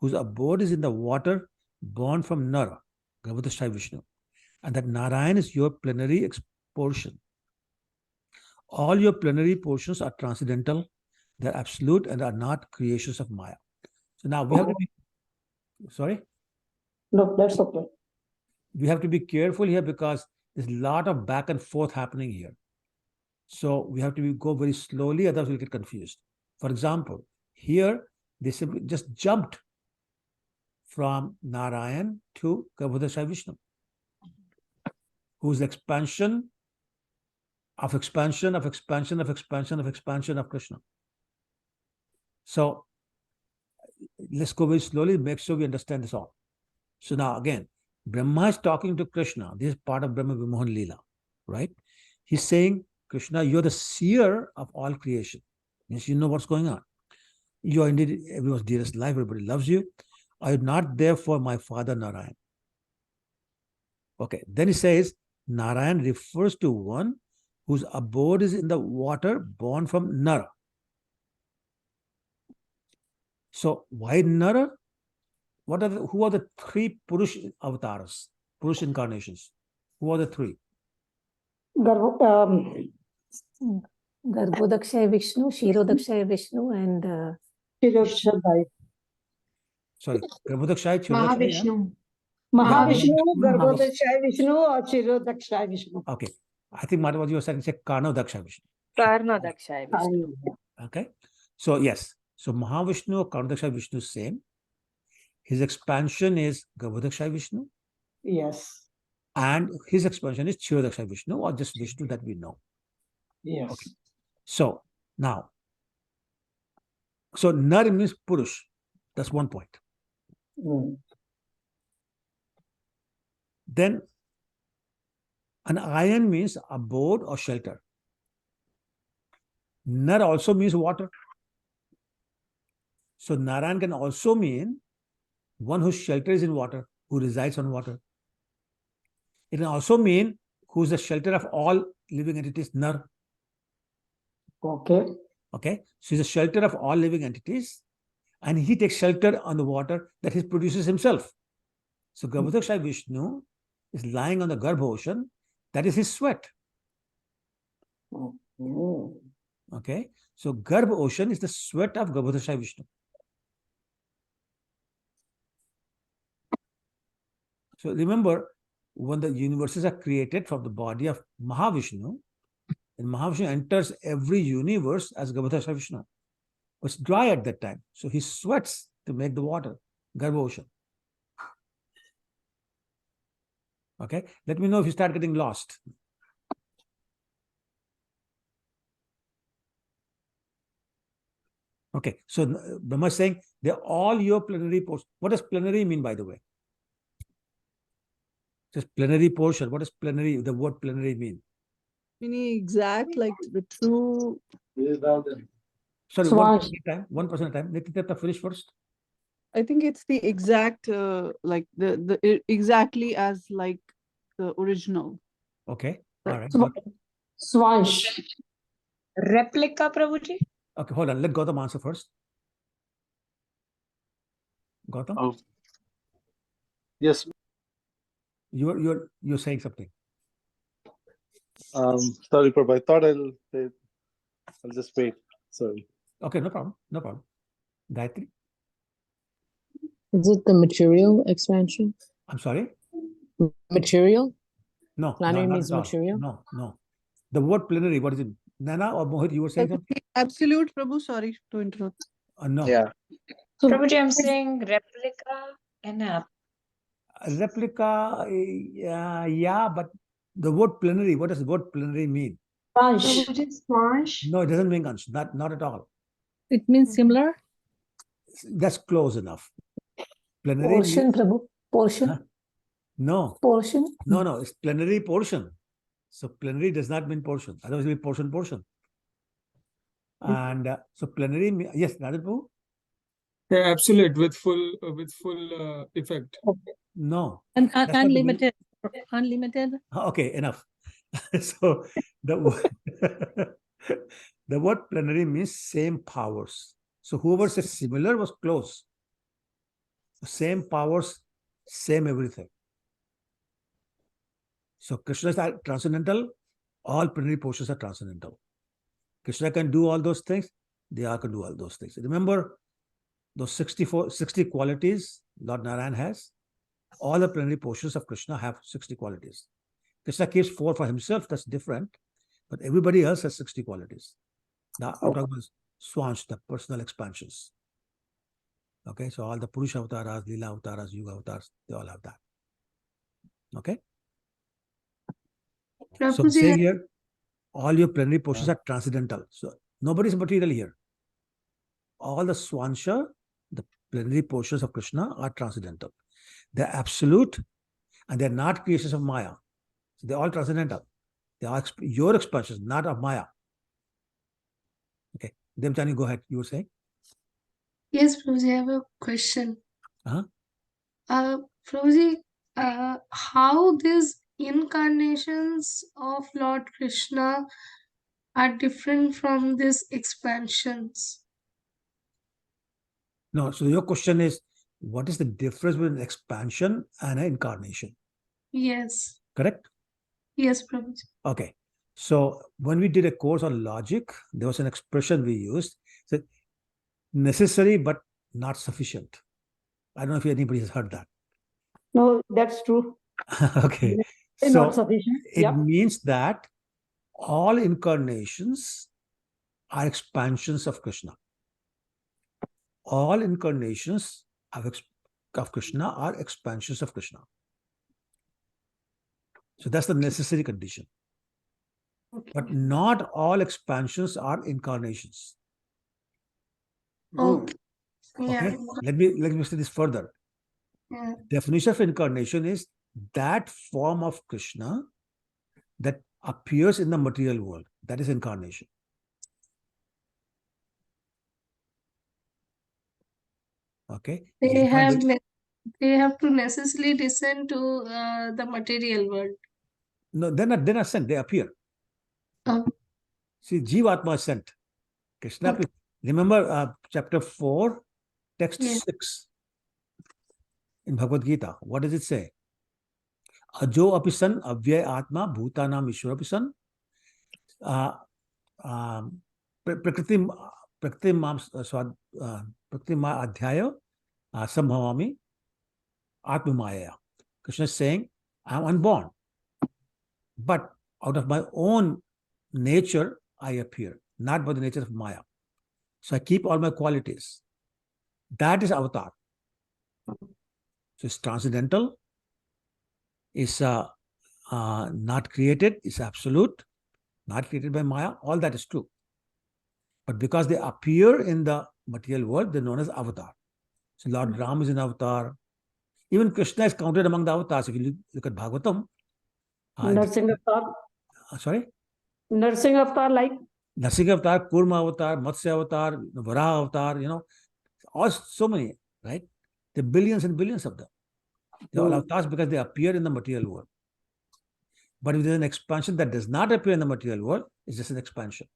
whose abode is in the water born from Nara, Garbhodakshaya Vishnu. And that Narayan is your plenary portion. All your plenary portions are transcendental, they're absolute, and are not creations of Maya. So now we have to be, sorry? No, that's okay. We have to be careful here because there's a lot of back and forth happening here. So we have to go very slowly, otherwise we'll get confused. For example, here they simply just jumped from Narayan to Garbhodakshaya Vishnu, whose expansion of Krishna. So let's go very slowly, make sure we understand this all. So now again, Brahma is talking to Krishna. This is part of Brahma Vimohan Lila, right? He's saying, Krishna, you're the seer of all creation. Means you know what's going on. You are indeed everyone's dearest life. Everybody loves you. Are you not therefore my father Narayan? Okay. Then he says, Narayan refers to one whose abode is in the water born from Nara. So why Nara? Who are the 3 Purush avatars, Purush incarnations? Who are the 3? Garbhodakshaya Vishnu, Kshirodakshaya Vishnu, and Sorry, Garbhodakshaya, Mahavishnu. Mahavishnu, Garbhodakshaya Vishnu, or Kshirodakshaya Vishnu. Okay. I think what you were saying is Karnodakshaya Vishnu. Karnodakshaya Vishnu. Okay. So yes. So Mahavishnu or Karnodakshaya Vishnu is same. His expansion is Garbhodakshaya Vishnu. Yes. And his expansion is Kshirodakshaya Vishnu, or just Vishnu that we know. Yes. Okay. So now, So Nar means Purush. That's one point. Then an ayan means abode or shelter. Nar also means water. So Narayan can also mean one whose shelter is in water, who resides on water. It can also mean who is the shelter of all living entities, Nar. Okay. Okay. So he's a shelter of all living entities, and he takes shelter on the water that he produces himself. So Garbhodakshaya Vishnu is lying on the Garbha ocean. That is his sweat. Okay. So Garbha ocean is the sweat of Garbhodakshaya Vishnu. So remember, when the universes are created from the body of Mahavishnu, and Mahavishnu enters every universe as Garbhodakshaya Vishnu. It's dry at that time. So he sweats to make the water, Garbha ocean. Okay. Let me know if you start getting lost. Okay. So Brahma is saying they're all your plenary portion. What does plenary mean, by the way? Just plenary portion. What does plenary, the word plenary mean? Meaning exact, like the true. Sorry, Swash. 1% at a time. Let me finish first. I think it's the exact, like the exactly as like the original. Okay. All right. Swash. Replica, Prabhuji? Okay, hold on. Let Gautam answer first. Gautam? Oh. Yes. You're saying something. Sorry, Prabhu. I thought I'll just wait. Sorry. Okay, no problem. No problem. Gayatri? Is it the material expansion? I'm sorry? Material? No. Plenary not means at all. material? No. The word plenary, what is it? Nana or Mohit, you were saying something? Absolute, Prabhu. Sorry to interrupt. No. Yeah. Prabhuji, I'm saying replica and app. Replica, yeah, but the word plenary, what does the word plenary mean? Prabhuji, swash. No, it doesn't mean ansh. Not at all. It means similar? That's close enough. Plenary Portion, means, Prabhu. Portion. Huh? No. Portion. No, it's plenary portion. So plenary does not mean portion. Otherwise, it will be portion. And so plenary, yes, Radhapu? Yeah, absolute with full effect. Okay. No. And unlimited. Unlimited. Okay, enough. So the word plenary means same powers. So whoever says similar was close. Same powers, same everything. So Krishna is transcendental. All plenary portions are transcendental. Krishna can do all those things. They all can do all those things. Remember those 60 qualities Lord Narayan has? All the plenary portions of Krishna have 60 qualities. Krishna keeps 4 for himself. That's different. But everybody else has 60 qualities. Now, I'm talking about Swansh, the personal expansions. Okay, so all the Purusha avatars, Lila avatars, Yuga avatars, they all have that. Okay? So saying here, all your plenary portions are transcendental. So nobody is material here. All the Swansha, the plenary portions of Krishna are transcendental. They're absolute and they're not creations of Maya. So they're all transcendental. They are your expansions, not of Maya. Okay. Devtani, go ahead. You were saying? Yes, Prabhuji, I have a question. Prabhuji, how these incarnations of Lord Krishna are different from these expansions? No, so your question is, what is the difference between an expansion and an incarnation? Yes. Correct? Yes, Prabhuji. Okay. So when we did a course on logic, there was an expression we used, said necessary but not sufficient. I don't know if anybody has heard that. No, that's true. Okay. Not So sufficient. it means that all incarnations are expansions of Krishna. All incarnations of Krishna are expansions of Krishna. So that's the necessary condition. Okay. But not all expansions are incarnations. Okay. Okay, Yeah. let me say this further. Yeah. Definition of incarnation is that form of Krishna that appears in the material world. That is incarnation. Okay. They have to necessarily descend to the material world. No, they're not sent. They appear. Oh. See, Jivatma is sent. Krishna. Okay. Remember chapter 4, text Yeah. 6 in Bhagavad Gita. What does it say? Ajo apisan avyay atma bhutanam ishwar apisan prakriti ma adhyaya sambhavami atmamaya. Krishna is saying, I am unborn, but out of my own nature I appear, not by the nature of Maya. So I keep all my qualities. That is avatar. So it's transcendental, it's not created, it's absolute, not created by Maya. All that is true. But because they appear in the material world, they're known as avatar. So Lord Brahma is an avatar. Even Krishna is counted among the avatars. If you look at Bhagavatam. Nursing avatar. Sorry? Nursing avatar like? Nursing avatar, Kurma avatar, Matsya avatar, Varaha avatar, all so many, right? There are billions and billions of them. They're all avatars because they appear in the material world. But if there's an expansion that does not appear in the material world, it's just an expansion.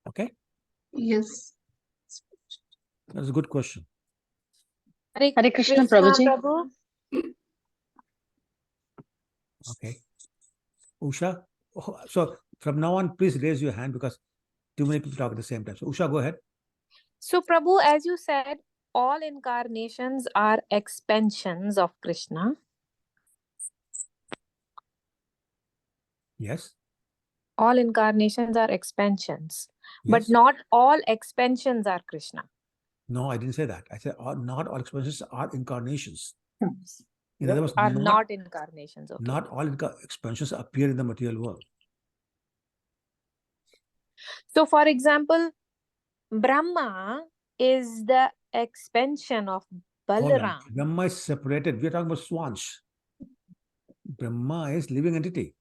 Okay? Yes. That's a good question. Hare Krishna, Prabhuji. Okay. Usha, so from now on, please raise your hand because too many people talk at the same time. So Usha, go ahead. So Prabhu, as you said, all incarnations are expansions of Krishna. Yes. All incarnations are expansions, Yes. but not all expansions are Krishna. No, I didn't say that. I said not all expansions are incarnations. In other words, Are not incarnations. Okay. Not all expansions appear in the material world. So, for example, Brahma is the expansion of Balaram. Brahma is separated. We are talking about Swansh. Brahma is living entity.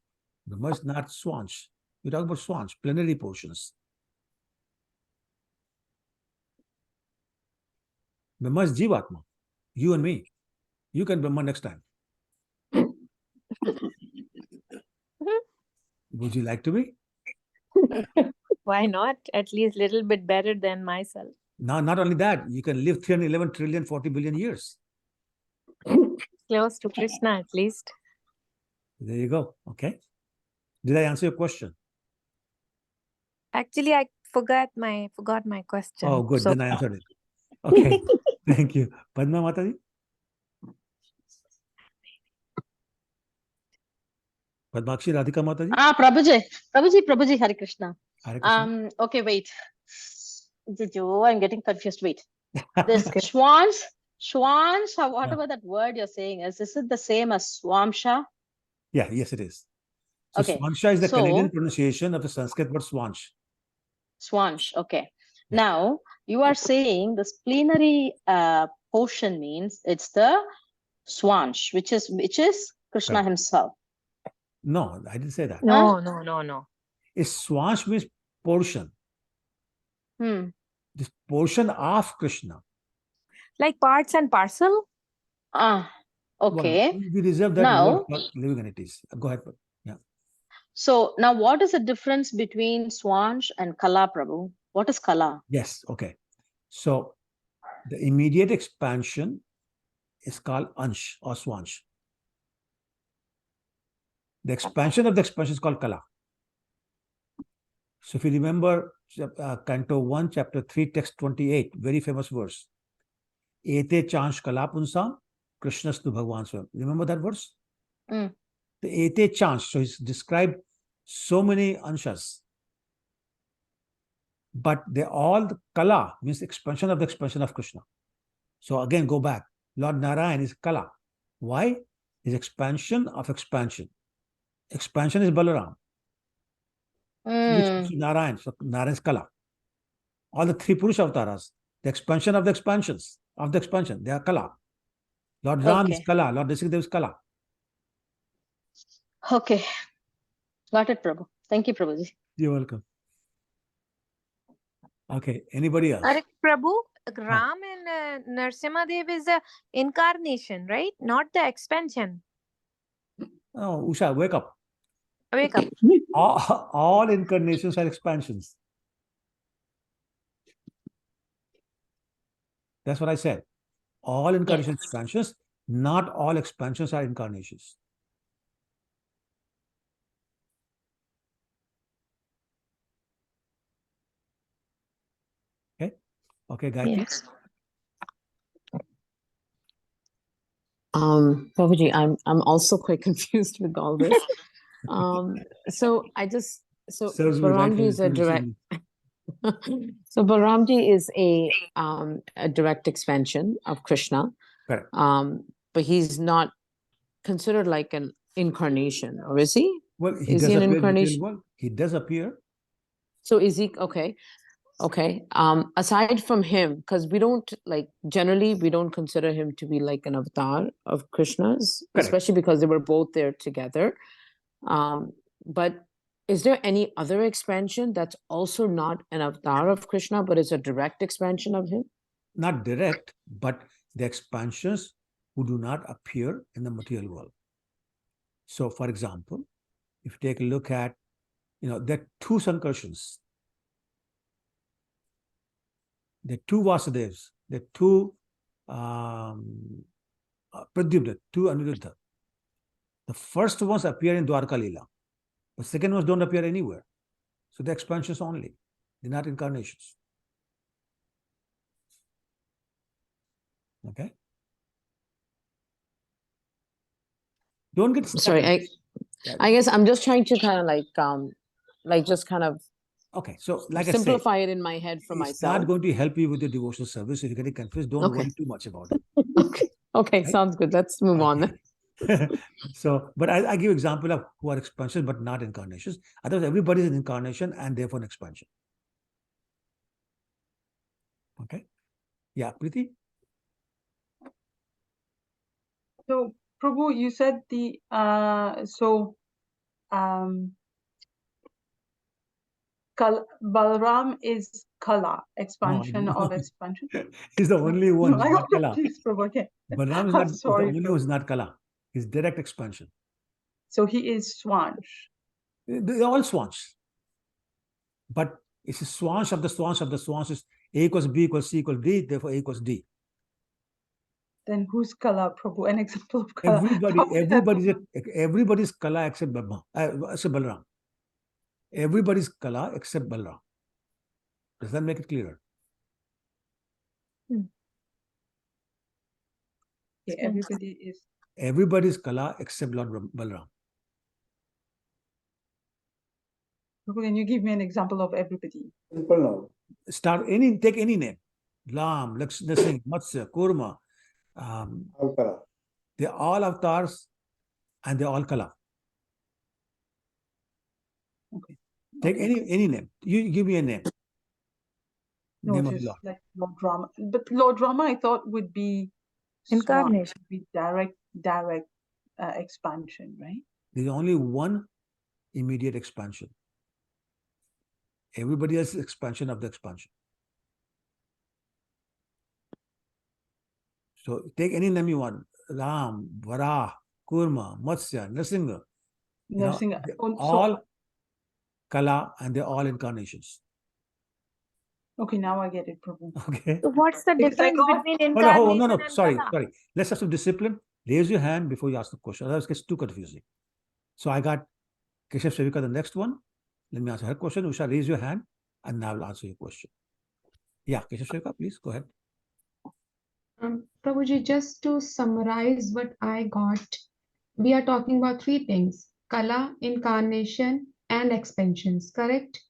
Brahma is not Swansh. We're talking about Swansh, plenary portions. Brahma is Jivatma. You and me. You can Brahma next time. Would you like to be? Why not? At least a little bit better than myself. Now, not only that, you can live 311 trillion, 40 billion years. Close to Krishna, at least. There you go. Okay. Did I answer your question? Actually, I forgot my question. Oh, good. So, Then I answered it. Okay. Thank you. Padma Mataji? Padmakshi Radhika Mataji? Prabhuji, Hare Krishna. Hare Krishna. Okay, wait. I'm getting confused. Wait. This Swans, whatever that word you're saying is it the same as Swamsha? Yeah, yes, it is. So Okay. Swansha is the Canadian pronunciation of the Sanskrit word Swansh. Swansh, okay. Yeah. Now, you are saying this plenary portion means it's the Swansh, which is Krishna himself. No, I didn't say that. No. It's Swansh means portion. This portion of Krishna. Like parts and parcel? Okay. Well, we reserve that word for living entities. Go ahead. Yeah. So now what is the difference between Swansh and Kala, Prabhu? What is Kala? Yes, okay. So the immediate expansion is called Ansh or Swansh. The expansion of the expansion is called Kala. So if you remember Canto 1, Chapter 3, Text 28, very famous verse. Ete chansh kala punsam, Krishnastu Bhagwan Swam. Remember that verse? The Ete chansh, so he's described so many anshas. But they all, the Kala means expansion of the expansion of Krishna. So again, go back. Lord Narayan is Kala. Why? Is expansion of expansion. Expansion is Balaram. Which is Narayan. So Narayan is Kala. All the three Purusha avatars, the expansion of the expansions of the expansion, they are Kala. Lord Ram is Okay. Kala, Lord Nrsimhadev is Kala. Okay. Got it, Prabhu. Thank you, Prabhuji. You're welcome. Okay, anybody else? Prabhu, Ram and Narasimhadev is the incarnation, right? Not the expansion. Oh, Usha, wake up. Wake up. All incarnations are expansions. That's what I said. All incarnations are expansions. Not all expansions are incarnations. Okay. Okay, Gayatri. Yes. Prabhuji, I'm also quite confused with all this. So Baramji is a direct. So Baramji is a direct expansion of Krishna. Correct. But he's not considered like an incarnation, or is he? Well, he is does he an appear in the incarnation? world. He does appear. So is he okay? Okay. Aside from him, because we don't generally we don't consider him to be like an avatar of Krishna's, Correct. especially because they were both there together. But is there any other expansion that's also not an avatar of Krishna, but is a direct expansion of him? Not direct, but the expansions who do not appear in the material world. So, for example, if you take a look at, there are two Sankarsans. There are two Vasudevs. There are two Pradyumna, two Aniruddha. The first ones appear in Dwarka Lila. The second ones don't appear anywhere. So they're expansions only. They're not incarnations. Okay? Don't get stuck. Sorry, I guess I'm just trying to kind of just kind of so like simplify it in my head for myself. It's not going to help you with your devotional service. If you're getting confused, don't worry too much about it. Okay, right? Sounds good. Let's move on then. So, but I give example of who are expansions but not incarnations. Otherwise, everybody is an incarnation and therefore an expansion. Okay. Yeah, Preeti? So, Prabhu, you said Balram is Kala, expansion of expansion. He's the only one who's not Kala. Please, Prabhu, okay. Balram is the only one who's not Kala. He's direct expansion. So he is Swansh. They're all Swans. But it's a Swans of the Swans of the Swans is A equals B equals C equals D, therefore A equals D. Then who's Kala, Prabhu? An example of Kala. Everybody's Kala except Balram. Everybody's Kala except Balram. Does that make it clearer? Yeah, everybody's Kala except Lord Balram. Can you give me an example of everybody? Take any name. Ram, Lakshmi, Matsya, Kurma. They're all avatars and they're all Kala. Okay. Take any name. You give me a name. No, name just like Lord Brahma. But Lord Brahma, I thought would be incarnation, be direct expansion, right? There's only one immediate expansion. Everybody else is expansion of the expansion. So take any name you want. Ram, Varah, Kurma, Matsya, Nrsimha. All Kala and they're all incarnations. Okay, now I get it, Prabhu. Okay. So what's the difference between incarnation and Sorry. Kala? Let's have some discipline. Raise your hand before you ask the question. Otherwise it gets too confusing. So I got Keshav Sevika, the next one. Let me answer her question. Usha, raise your hand and now I'll answer your question. Yeah, Keshav Sevika, please go ahead. Prabhuji, just to summarize what I got, we are talking about three things: Kala, incarnation, and expansions, correct?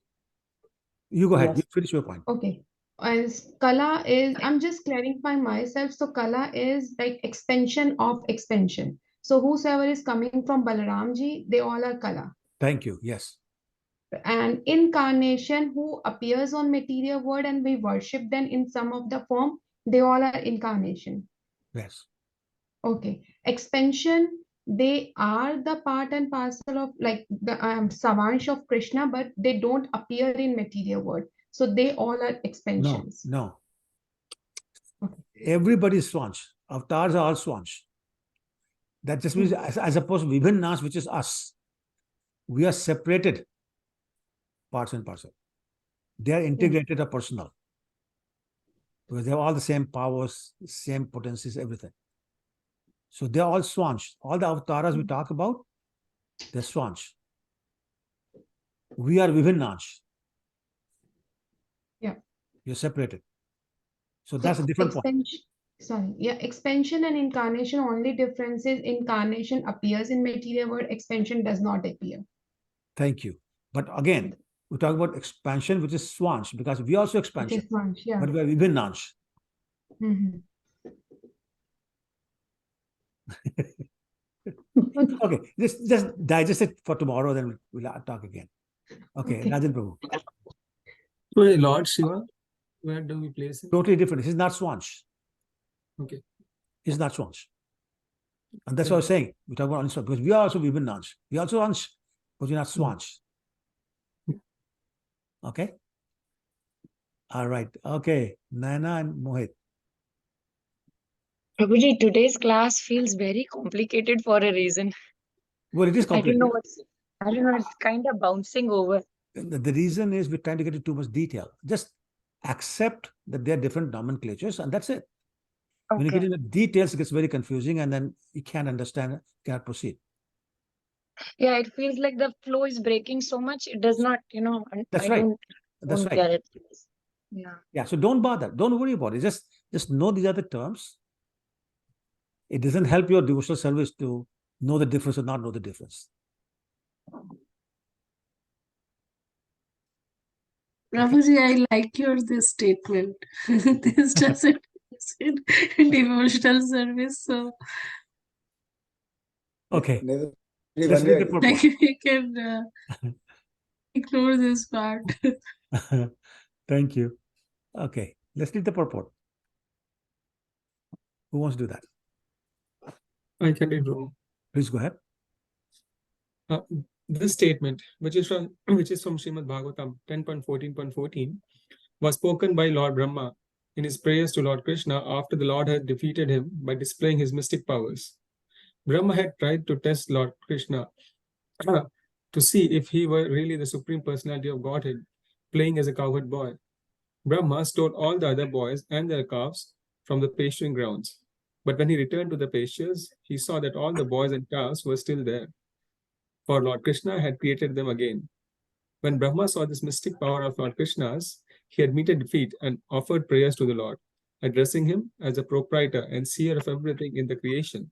You go ahead. You finish your point. Okay. As Kala is, I'm just clarifying myself. So Kala is like expansion of expansion. So whosoever is coming from Balaramji, they all are Kala. Thank you. Yes. And incarnation who appears on material world and we worship them in some of the form, they all are incarnation. Yes. Okay. Expansion, they are the part and parcel of like the Savansh of Krishna, but they don't appear in material world. So they all are expansions. No. Everybody is Swansh. Avatars are all Swansh. That just means as opposed to Vibhinnas, which is us. We are separated parts and parcel. They are integrated or personal. Because they have all the same powers, same potencies, everything. So they're all Swansh. All the avatars we talk about, they're Swansh. We are Vibhinnansh. Yeah. You're separated. So that's a different point. Sorry. Yeah, expansion and incarnation, only difference is incarnation appears in material world, expansion does not appear. Thank you. But again, we talk about expansion, which is Swansh, because we also expansion. It is Swansh, yeah. But we are Vibhinnansh. Okay, just digest it for tomorrow, then we'll talk again. Okay. Rajan Prabhu. So Lord Shiva, where do we place him? Totally different. He's not Swansh. Okay. He's not Swansh. And that's what I was saying. We talk about Answansh, because we are also Vibhinnansh. We also Ansh, but we're not Swansh. Okay? All right. Okay. Naina and Mohit. Prabhuji, today's class feels very complicated for a reason. Well, it is complicated. I don't know, it's kind of bouncing over. The reason is we're trying to get into too much detail. Just accept that there are different nomenclatures, and that's it. Okay. When you get into details, it gets very confusing, and then you can't understand, cannot proceed. Yeah, it feels like the flow is breaking so much. It does not, That's right. That's right. Get it. Yeah. Yeah. So don't bother. Don't worry about it. Just know these are the terms. It doesn't help your devotional service to know the difference or not know the difference. Prabhuji, I like your this statement. This doesn't in devotional service, so okay. Let's read the purport. like we can ignore this part. Thank you. Okay, let's read the purport. Who wants to do that? I can read wrong. Please go ahead. This statement, which is from Srimad Bhagavatam 10.14.14, was spoken by Lord Brahma in his prayers to Lord Krishna after the Lord had defeated him by displaying his mystic powers. Brahma had tried to test Lord Krishna to see if he were really the Supreme Personality of Godhead, playing as a cowherd boy. Brahma stole all the other boys and their calves from the pasturing grounds. But when he returned to the pastures, he saw that all the boys and calves were still there, for Lord Krishna had created them again. When Brahma saw this mystic power of Lord Krishna's, he admitted defeat and offered prayers to the Lord, addressing him as a proprietor and seer of everything in the creation,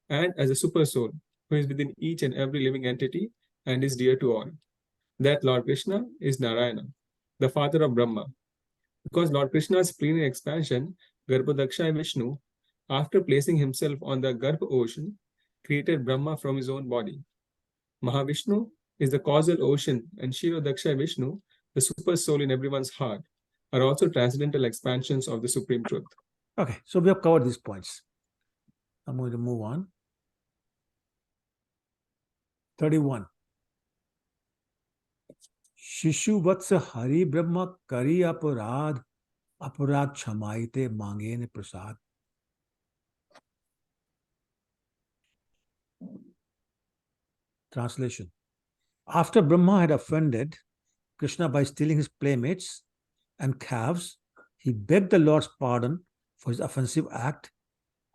and as a super soul who is within each and every living entity and is dear to all. That Lord Krishna is Narayana, the father of Brahma. Because Lord Krishna's plenary expansion, Garbhodaksha Vishnu, after placing himself on the Garbh ocean, created Brahma from his own body. Mahavishnu is the causal ocean, and Kshirodaksha Vishnu, the super soul in everyone's heart, are also transcendental expansions of the Supreme Truth. Okay, so we have covered these points. I'm going to move on. 31. Shishu Vatsa Hari Brahma Kari Aparad Chamaite Mangene Prasad. Translation. After Brahma had offended Krishna by stealing his playmates and calves, he begged the Lord's pardon for his offensive act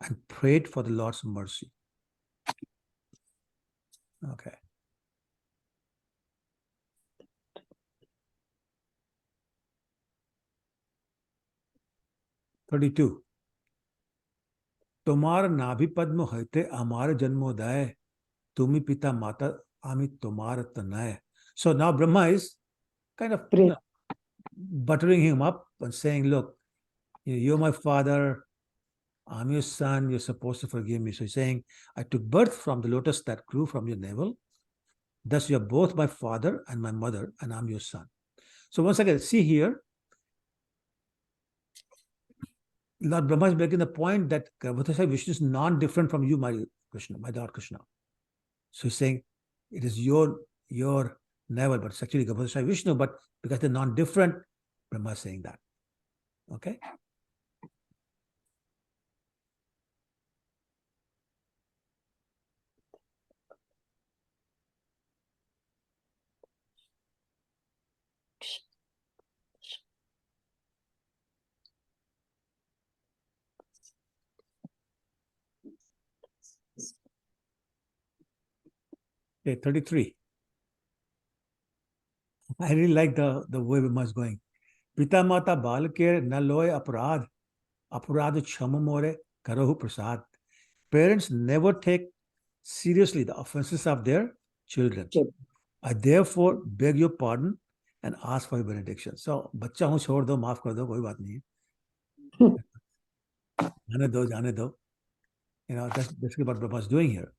and prayed for the Lord's mercy. Okay. (32) Tomar Nabhi Padma Haite Amar Janmodaya Tumi Pita Mata Ami Tomar Tanaya. So now Brahma is kind of buttering him up and saying, look, you're my father, I'm your son, you're supposed to forgive me. So he's saying, I took birth from the lotus that grew from your navel, Thus you are both my father and my mother, and I'm your son. So once again, see here, Lord Brahma is making the point that Garbhodaya Vishnu is non-different from you, my Krishna, my Lord Krishna. So he's saying it is your navel, but it's actually Garbhodaya Vishnu, but because they're non-different, Brahma is saying that. Okay? Okay, 33. I really like the way Brahma is going. Pita mata balke naloy aparad, aparad chamamore karahu prasad. Parents never take seriously the offenses of their children. I therefore beg your pardon and ask for your benediction. So, बच्चा हूँ छोड़ दो, माफ कर दो, कोई बात नहीं है. जाने दो. You know, that's basically what Brahma is doing here.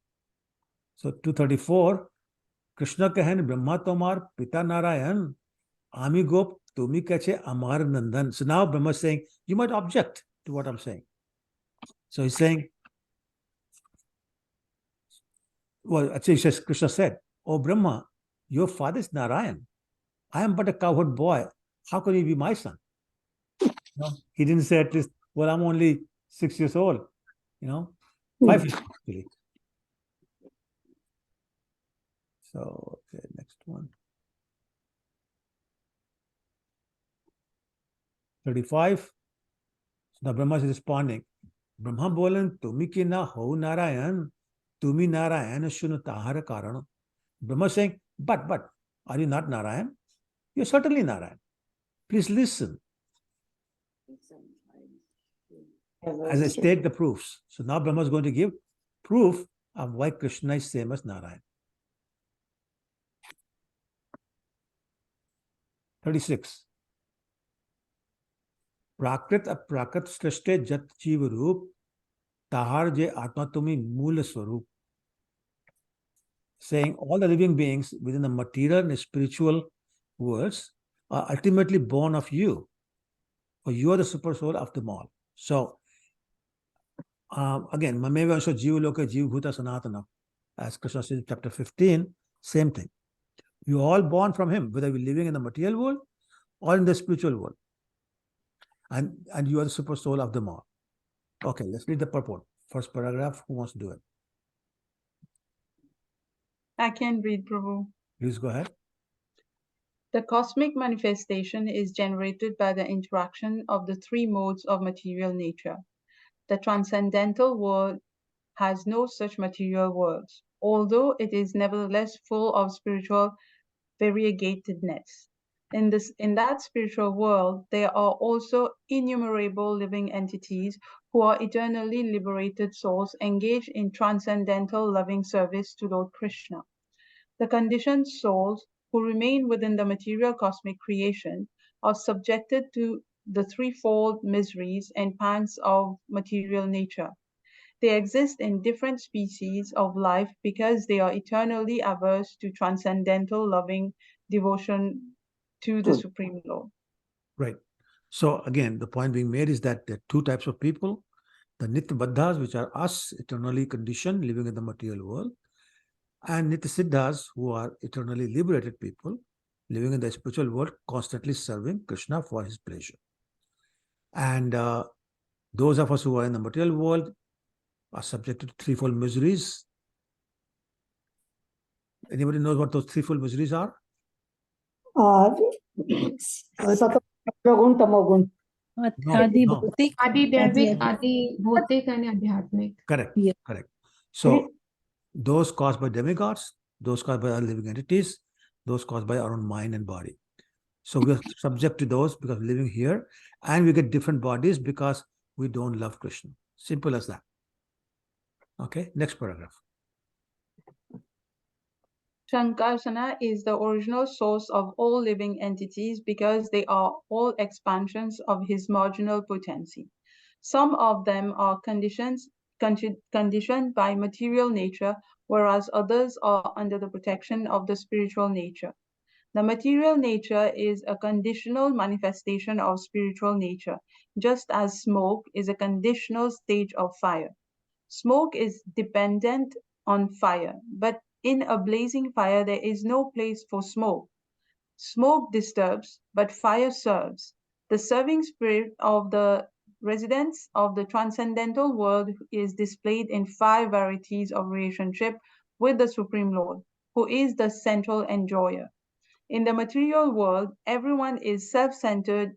So 234, Krishna कहेन Brahma तोमार पिता नारायण, आमी गोप तुमी कचे अमार नंदन. So now Brahma is saying, you might object to what I'm saying. So he's saying, well, actually, Krishna said, oh Brahma, your father is Narayan. I am but a cowherd boy. How can you be my son? No, he didn't say at least, well, I'm only 6 years old, 5 years actually. So, okay, next one. 35. So now Brahma is responding. Brahma bolan, tumi ki na ho Narayan, tumi Narayan shunu tahara karana. Brahma saying, but, are you not Narayan? You're certainly Narayan. Please listen. As I state the proofs. So now Brahma is going to give proof of why Krishna is same as Narayan. 36. Prakrit aprakrit srishte jat jiva roop tahar je atma tumi mula swaroop. Saying all the living beings within the material and spiritual worlds are ultimately born of you. For you are the super soul of them all. So, again, Mameva Ansho Jiva Loka Jiva Bhuta Sanatana, as Krishna says in chapter 15, same thing. You are all born from him, whether you're living in the material world or in the spiritual world. And you are the super soul of them all. Okay, let's read the purport. First paragraph, who wants to do it? I can read, Prabhu. Please go ahead. The cosmic manifestation is generated by the interaction of the three modes of material nature. The transcendental world has no such material worlds, although it is nevertheless full of spiritual variegatedness. In that spiritual world, there are also innumerable living entities who are eternally liberated souls engaged in transcendental loving service to Lord Krishna. The conditioned souls who remain within the material cosmic creation are subjected to the threefold miseries and pangs of material nature. They exist in different species of life because they are eternally averse to transcendental loving devotion to the Supreme Lord. Right. So again, the point being made is that there are two types of people. The Nitya Baddhas, which are us, eternally conditioned, living in the material world, and Nitya Siddhas, who are eternally liberated people, living in the spiritual world, constantly serving Krishna for his pleasure. And those of us who are in the material world are subjected to threefold miseries. Anybody knows what those threefold miseries are? Sattvagun, Tamagun. Adi Bhautik, Adi Devik, Adi Bhautik, and Adhyatmik. Correct. Yeah. Correct. So those caused by demigods, those caused by other living entities, those caused by our own mind and body. So we are subject to those because we're living here, and we get different bodies because we don't love Krishna. Simple as that. Okay, next paragraph. Shankarsana is the original source of all living entities because they are all expansions of his marginal potency. Some of them are conditioned by material nature, whereas others are under the protection of the spiritual nature. The material nature is a conditional manifestation of spiritual nature, just as smoke is a conditional stage of fire. Smoke is dependent on fire, but in a blazing fire there is no place for smoke. Smoke disturbs, but fire serves. The serving spirit of the residents of the transcendental world is displayed in 5 varieties of relationship with the Supreme Lord, who is the central enjoyer. In the material world, everyone is self-centered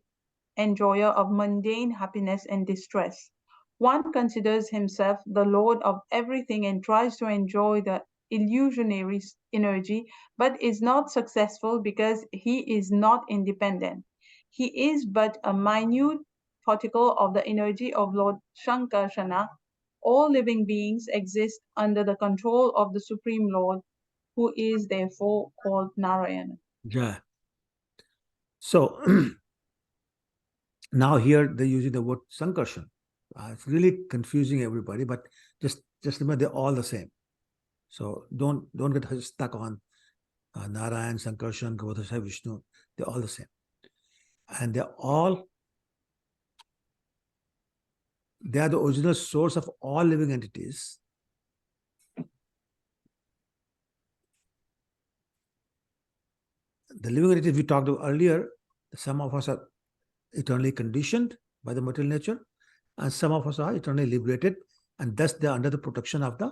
enjoyer of mundane happiness and distress. One considers himself the lord of everything and tries to enjoy the illusionary energy, but is not successful because he is not independent. He is but a minute particle of the energy of Lord Shankarshana. All living beings exist under the control of the Supreme Lord, who is therefore called Narayan. Yeah. So now here they're using the word Sankarshan. It's really confusing everybody, but just remember they're all the same. So don't get stuck on Narayan, Sankarshan, Govardhan, Vishnu. They're all the same, and they are the original source of all living entities. The living entities we talked about earlier, some of us are eternally conditioned by the material nature, and some of us are eternally liberated, and thus they are under the protection of the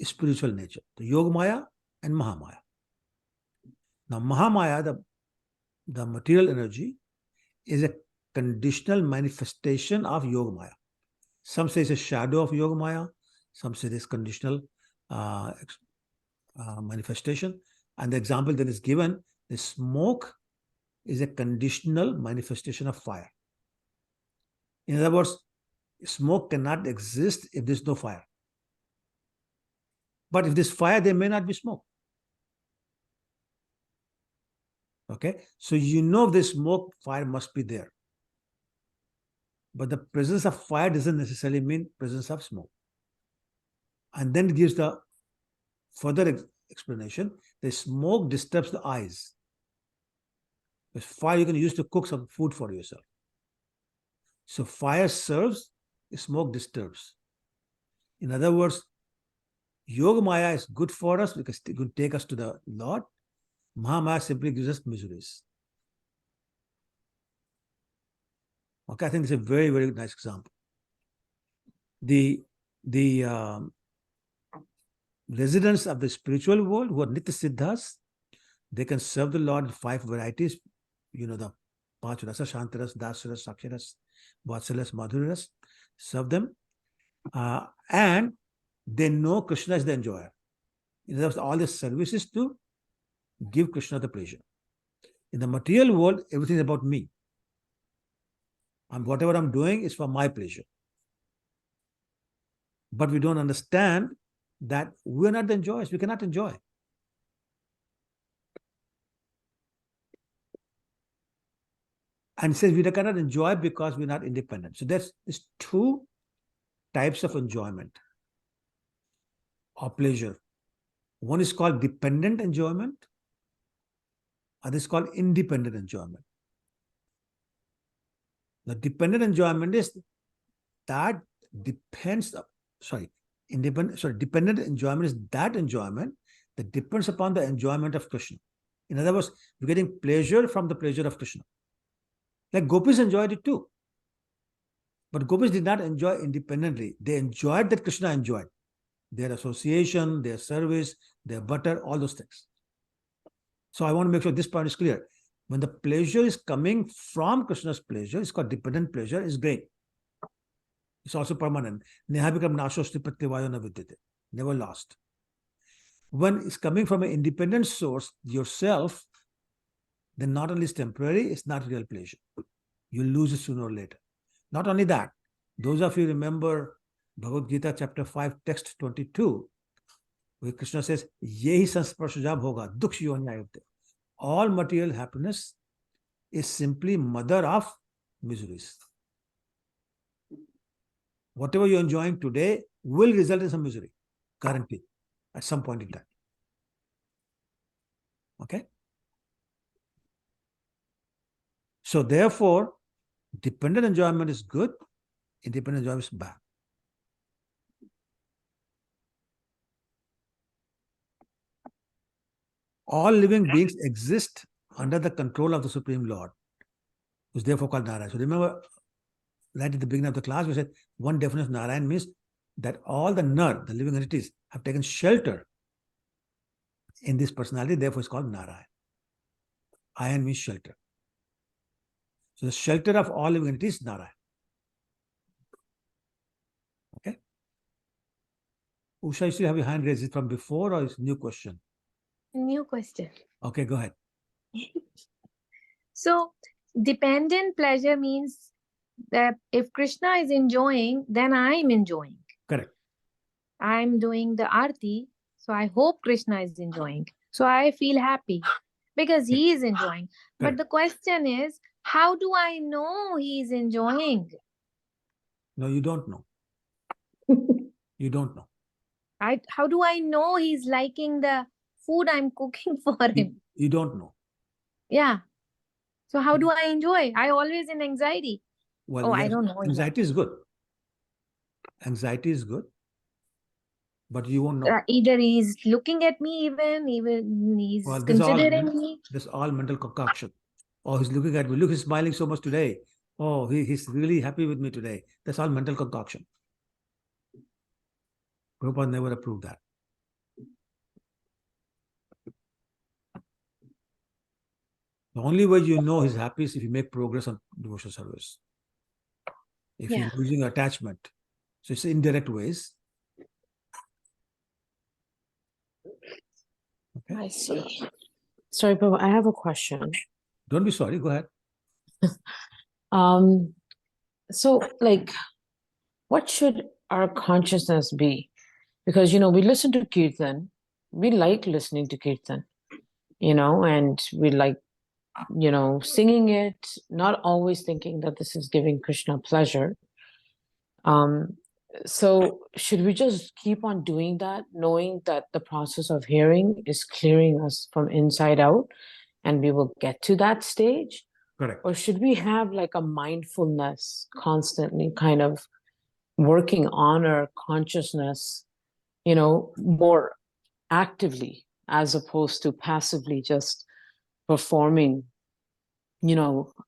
spiritual nature, the Yogamaya and Mahamaya. Now, Mahamaya, the material energy, is a conditional manifestation of Yogamaya. Some say it's a shadow of Yogamaya, some say it's conditional manifestation. And the example that is given, the smoke is a conditional manifestation of fire. In other words, smoke cannot exist if there's no fire. But if there's fire, there may not be smoke. Okay, so you know this smoke, fire must be there. But the presence of fire doesn't necessarily mean presence of smoke. And then it gives the further explanation. The smoke disturbs the eyes. Because fire you can use to cook some food for yourself. So fire serves, smoke disturbs. In other words, Yogamaya is good for us because it will take us to the Lord. Mahamaya simply gives us miseries. Okay, I think it's a very, very nice example. The residents of the spiritual world who are Nitya Siddhas, they can serve the Lord in 5 varieties. You know, the Panch Rasa, Shantaras, Dasaras, Saksharas, Vatsalas, Madhuraras. Serve them. And they know Krishna is the enjoyer. In other words, all the services to give Krishna the pleasure. In the material world, everything is about me. And whatever I'm doing is for my pleasure. But we don't understand that we're not the enjoyers. We cannot enjoy. And it says we cannot enjoy because we're not independent. So there's 2 types of enjoyment or pleasure. One is called dependent enjoyment. Other is called independent enjoyment. The dependent enjoyment is that depends, dependent enjoyment is that enjoyment that depends upon the enjoyment of Krishna. In other words, we're getting pleasure from the pleasure of Krishna. Like gopis enjoyed it too. But gopis did not enjoy independently. They enjoyed that Krishna enjoyed. Their association, their service, their butter, all those things. So I want to make sure this point is clear. When the pleasure is coming from Krishna's pleasure, it's called dependent pleasure, is great. It's also permanent. Nehabikam nashostipatyavayo na vidyate. Never lost. When it's coming from an independent source, yourself, then not only is temporary, it's not real pleasure. You lose it sooner or later. Not only that, those of you remember Bhagavad Gita chapter 5, text 22, where Krishna says, Yehi sansparshaja bhoga, duksh yonyayate. All material happiness is simply mother of miseries. Whatever you're enjoying today will result in some misery, guaranteed. at some point in time. Okay? So therefore, dependent enjoyment is good, independent enjoyment is bad. All living beings exist under the control of the Supreme Lord, who's therefore called Narayan. So remember, right at the beginning of the class, we said one definition of Narayan means that all the Nar, the living entities, have taken shelter in this personality, therefore it's called Narayan. Ayan means shelter. So the shelter of all living entities is Narayan. Okay? Usha, you still have your hand raised. Is it from before or is it a new question? New question. Okay, go ahead. So, dependent pleasure means that if Krishna is enjoying, then I'm enjoying. Correct. I'm doing the arti, so I hope Krishna is enjoying. So I feel happy because he is enjoying. But the question is, how do I know he is enjoying? No, you don't know. You don't know. How do I know he's liking the food I'm cooking for him? You don't know. Yeah. So how do I enjoy? I always in anxiety. Well, I don't know. Anxiety is good. Anxiety is good. But you won't know. Either he's looking at me, even he's considering me. This all mental concoction. Oh, he's looking at me. Look, he's smiling so much today. Oh, he's really happy with me today. That's all mental concoction. Prabhupada never approved that. The only way you know he's happy is if you make progress on devotional service. If you're losing attachment. So it's indirect ways. Okay. I see. Sorry, Prabhu, I have a question. Don't be sorry, go ahead. So like, what should our consciousness be? Because, we listen to Kirtan, we like listening to Kirtan, and we like, singing it, not always thinking that this is giving Krishna pleasure. So should we just keep on doing that, knowing that the process of hearing is clearing us from inside out and we will get to that stage? Correct. Or should we have like a mindfulness constantly kind of working on our consciousness, more actively as opposed to passively just performing,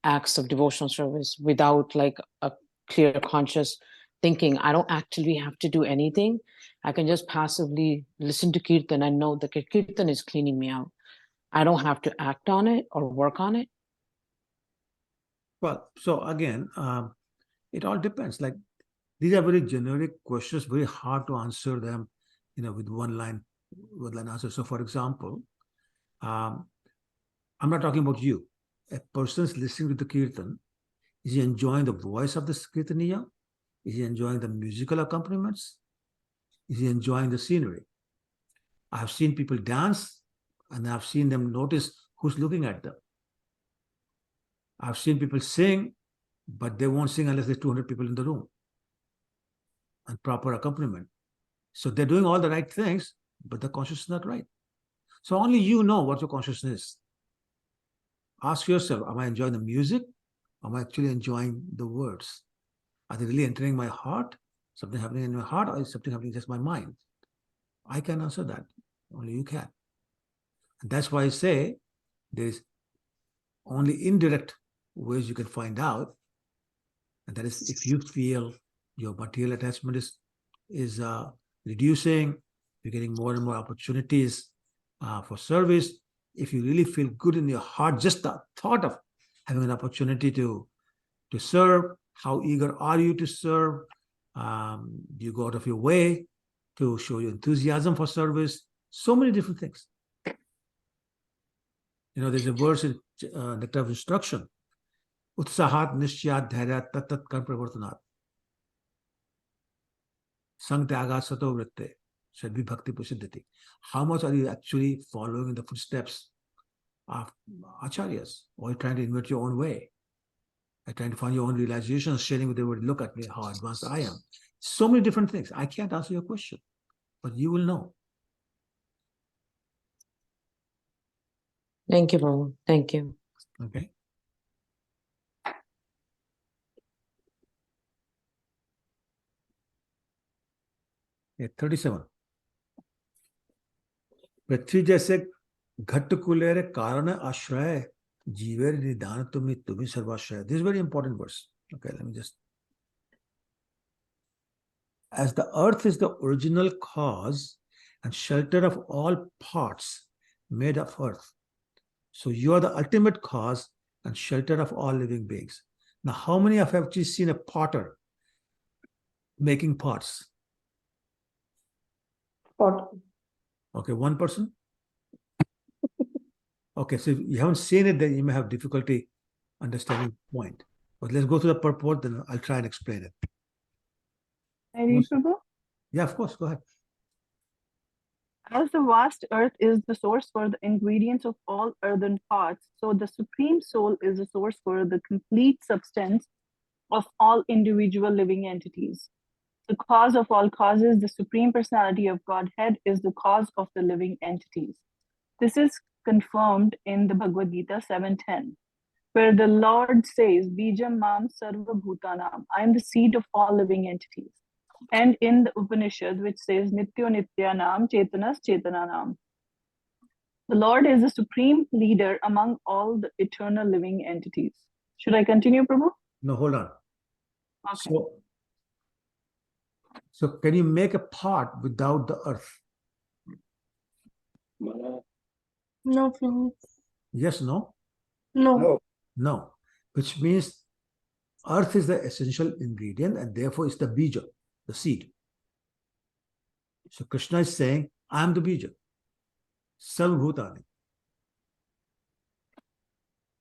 acts of devotional service without like a clear conscious thinking? I don't actually have to do anything. I can just passively listen to Kirtan and know that Kirtan is cleaning me out. I don't have to act on it or work on it. Well, so again, it all depends. Like, these are very generic questions, very hard to answer them, with one line answer. So for example, I'm not talking about you. A person's listening to the Kirtan. Is he enjoying the voice of the Kirtaniya? Is he enjoying the musical accompaniments? Is he enjoying the scenery? I've seen people dance and I've seen them notice who's looking at them. I've seen people sing, but they won't sing unless there's 200 people in the room and proper accompaniment. So they're doing all the right things, but the consciousness is not right. So only you know what your consciousness is. Ask yourself, am I enjoying the music? Am I actually enjoying the words? Are they really entering my heart? Something happening in my heart, or is something happening in just my mind? I can answer that. Only you can. And that's why I say there is only indirect ways you can find out. And that is if you feel your material attachment is reducing, you're getting more and more opportunities for service. If you really feel good in your heart, just the thought of having an opportunity to serve, how eager are you to serve? Do you go out of your way to show your enthusiasm for service? So many different things. There's a verse in Nectar of Instruction. Utsahat nishchyat dhairya tat karma pravartanat. Sang tyaga sato vritte sadvi bhakti prasiddhati. How much are you actually following in the footsteps of acharyas? Or are you trying to invent your own way? Are you trying to find your own realizations, sharing with everybody, look at me, how advanced I am? So many different things. I can't answer your question, but you will know. Thank you, Prabhu. Thank you. Okay. Yeah, 37. पृथ्वी जैसे घट कुलेरे कारण आश्रय जीवेर निदान तुम्हें सर्वाश्रय. This is very important verse. Okay, let me just. As the earth is the original cause and shelter of all parts made of earth, so you are the ultimate cause and shelter of all living beings. Now, how many of you have actually seen a potter making pots? Pot. Okay, one person. Okay, so if you haven't seen it, then you may have difficulty understanding the point. But let's go to the purport, then I'll try and explain it. I read, Prabhu? Yeah, of course, go ahead. As the vast earth is the source for the ingredients of all earthen parts, so the Supreme Soul is the source for the complete substance of all individual living entities. The cause of all causes, the Supreme Personality of Godhead, is the cause of the living entities. This is confirmed in the Bhagavad Gita 7:10, where the Lord says, Bijam Mam Sarva Bhutanam, I am the seed of all living entities. And in the Upanishad, which says, Nityo Nityanam Chetanas Chetananam. The Lord is the supreme leader among all the eternal living entities. Should I continue, Prabhu? No, hold on. Okay. So can you make a pot without the earth? No, Prabhu. Yes, no? No. No. Which means earth is the essential ingredient and therefore it's the bija, the seed. So Krishna is saying, I am the bija. Sarvabhutani.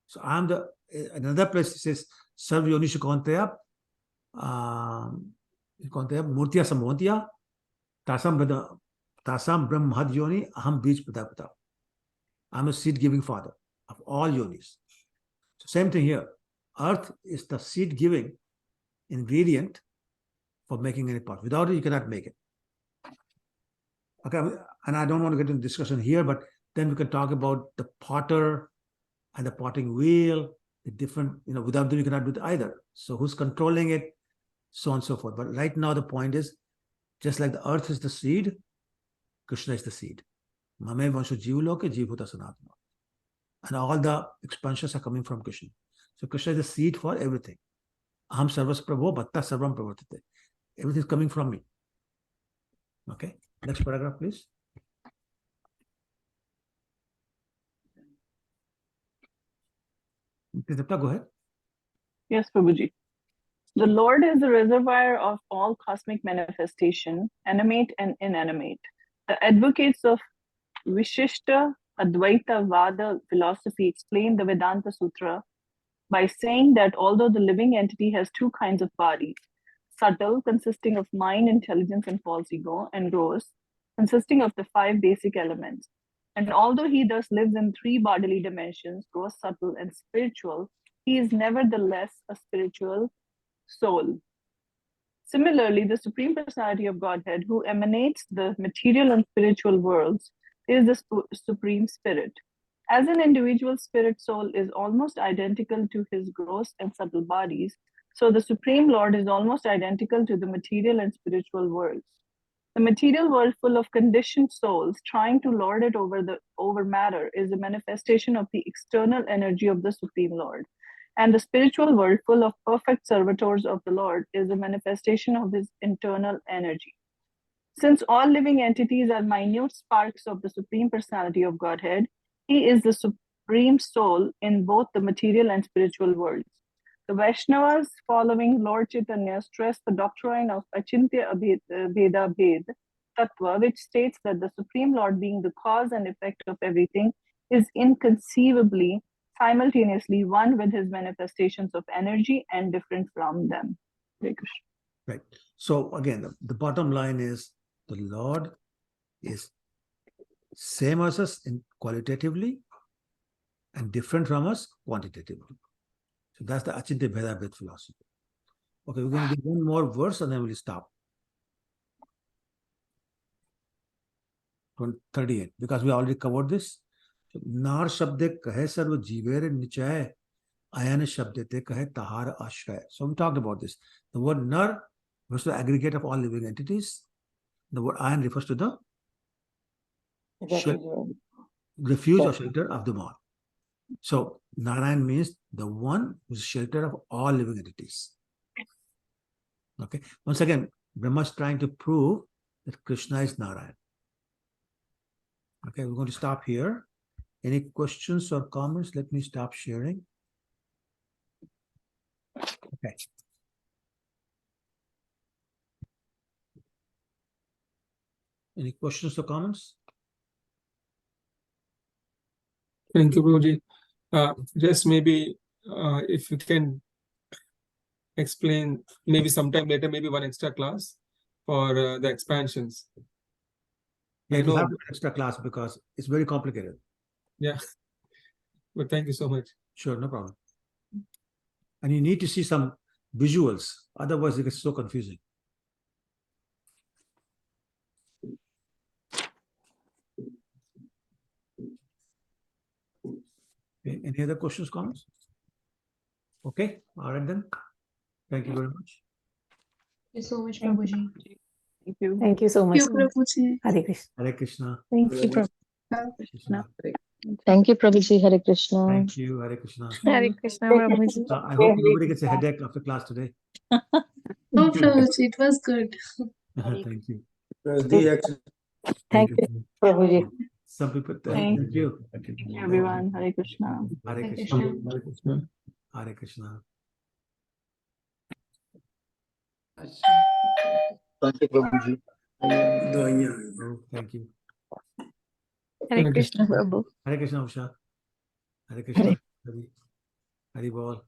So I am the, another place it says, Sarvyonishu Konteya, Murtiya Samontiya, Tasam Brahmad Yoni, Aham Bij Pratapata. I'm a seed giving father of all yonis. So same thing here. Earth is the seed giving ingredient for making any pot. Without it, you cannot make it. Okay, and I don't want to get into discussion here, but then we can talk about the potter and the potting wheel, the different, without them you cannot do it either. So who's controlling it, so on and so forth. But right now the point is, just like the earth is the seed, Krishna is the seed. Mame vanshu jivloke jivhuta sanatma. And all the expansions are coming from Krishna. So Krishna is the seed for everything. Aham sarvas prabho bhatta sarvam pravartate. Everything is coming from me. Okay, next paragraph, please. Go ahead. Yes, Prabhuji. The Lord is the reservoir of all cosmic manifestation, animate and inanimate. The advocates of Vishishta Advaita Vada philosophy explain the Vedanta Sutra by saying that although the living entity has two kinds of bodies, subtle, consisting of mind, intelligence, and false ego, and gross, consisting of the 5 basic elements, and although he thus lives in 3 bodily dimensions, gross, subtle, and spiritual, he is nevertheless a spiritual soul. Similarly, the Supreme Personality of Godhead, who emanates the material and spiritual worlds, is the Supreme Spirit. As an individual spirit soul is almost identical to his gross and subtle bodies, so the Supreme Lord is almost identical to the material and spiritual worlds. The material world full of conditioned souls trying to lord it over matter is a manifestation of the external energy of the Supreme Lord. And the spiritual world full of perfect servitors of the Lord is a manifestation of his internal energy. Since all living entities are minute sparks of the Supreme Personality of Godhead, he is the Supreme Soul in both the material and spiritual worlds. The Vaishnavas following Lord Chaitanya stress the doctrine of Achintya Bheda Bhed Tattva, which states that the Supreme Lord, being the cause and effect of everything, is inconceivably simultaneously one with his manifestations of energy and different from them. Right. So again, the bottom line is the Lord is same as us in qualitatively and different from us quantitatively. So that's the Achintya Bheda Bhed philosophy. Okay, we're going to do one more verse and then we'll stop. 38, because we already covered this. नार शब्दे कहे सर्व जीवेर निचय ayan shabdete kahe tahar ashraya. So we talked about this. The word nar refers to the aggregate of all living entities. The word ayan refers to the refuge or shelter of them all. So Narayan means the one who's shelter of all living entities. Okay. Once again, Brahma is trying to prove that Krishna is Narayan. Okay, we're going to stop here. Any questions or comments? Let me stop sharing. Okay. Any questions or comments? Thank you, Prabhuji. Just maybe if you can explain, maybe sometime later, maybe one extra class for the expansions. Yeah, I you know. have an extra class because it's very complicated. Yeah. But thank you so much. Sure, no problem. And you need to see some visuals. Otherwise, it gets so confusing. Okay. Any other questions, comments? Okay. All right then. Thank you very much. Thank you so much, Prabhuji. Thank you. Thank you so much. Thank you, Prabhuji. Hare Krishna. Hare Krishna. Thank you, Prabhu. Krishna. Thank you, Prabhuji. Hare Krishna. Thank you. Hare Krishna. Hare Krishna, Prabhuji. I hope nobody gets a headache after class today. No, Prabhuji, it was good. Thank you. Thank you, Prabhuji. Some people, Thank thank you. Thank you, everyone. Hare Krishna. Hare Hare Krishna. Krishna. Hare Krishna. Hare Krishna. Thank you, Prabhuji. Oh, thank you. Hare Krishna, Prabhu. Hare Krishna, Usha. Hare Krishna. Hari Bol.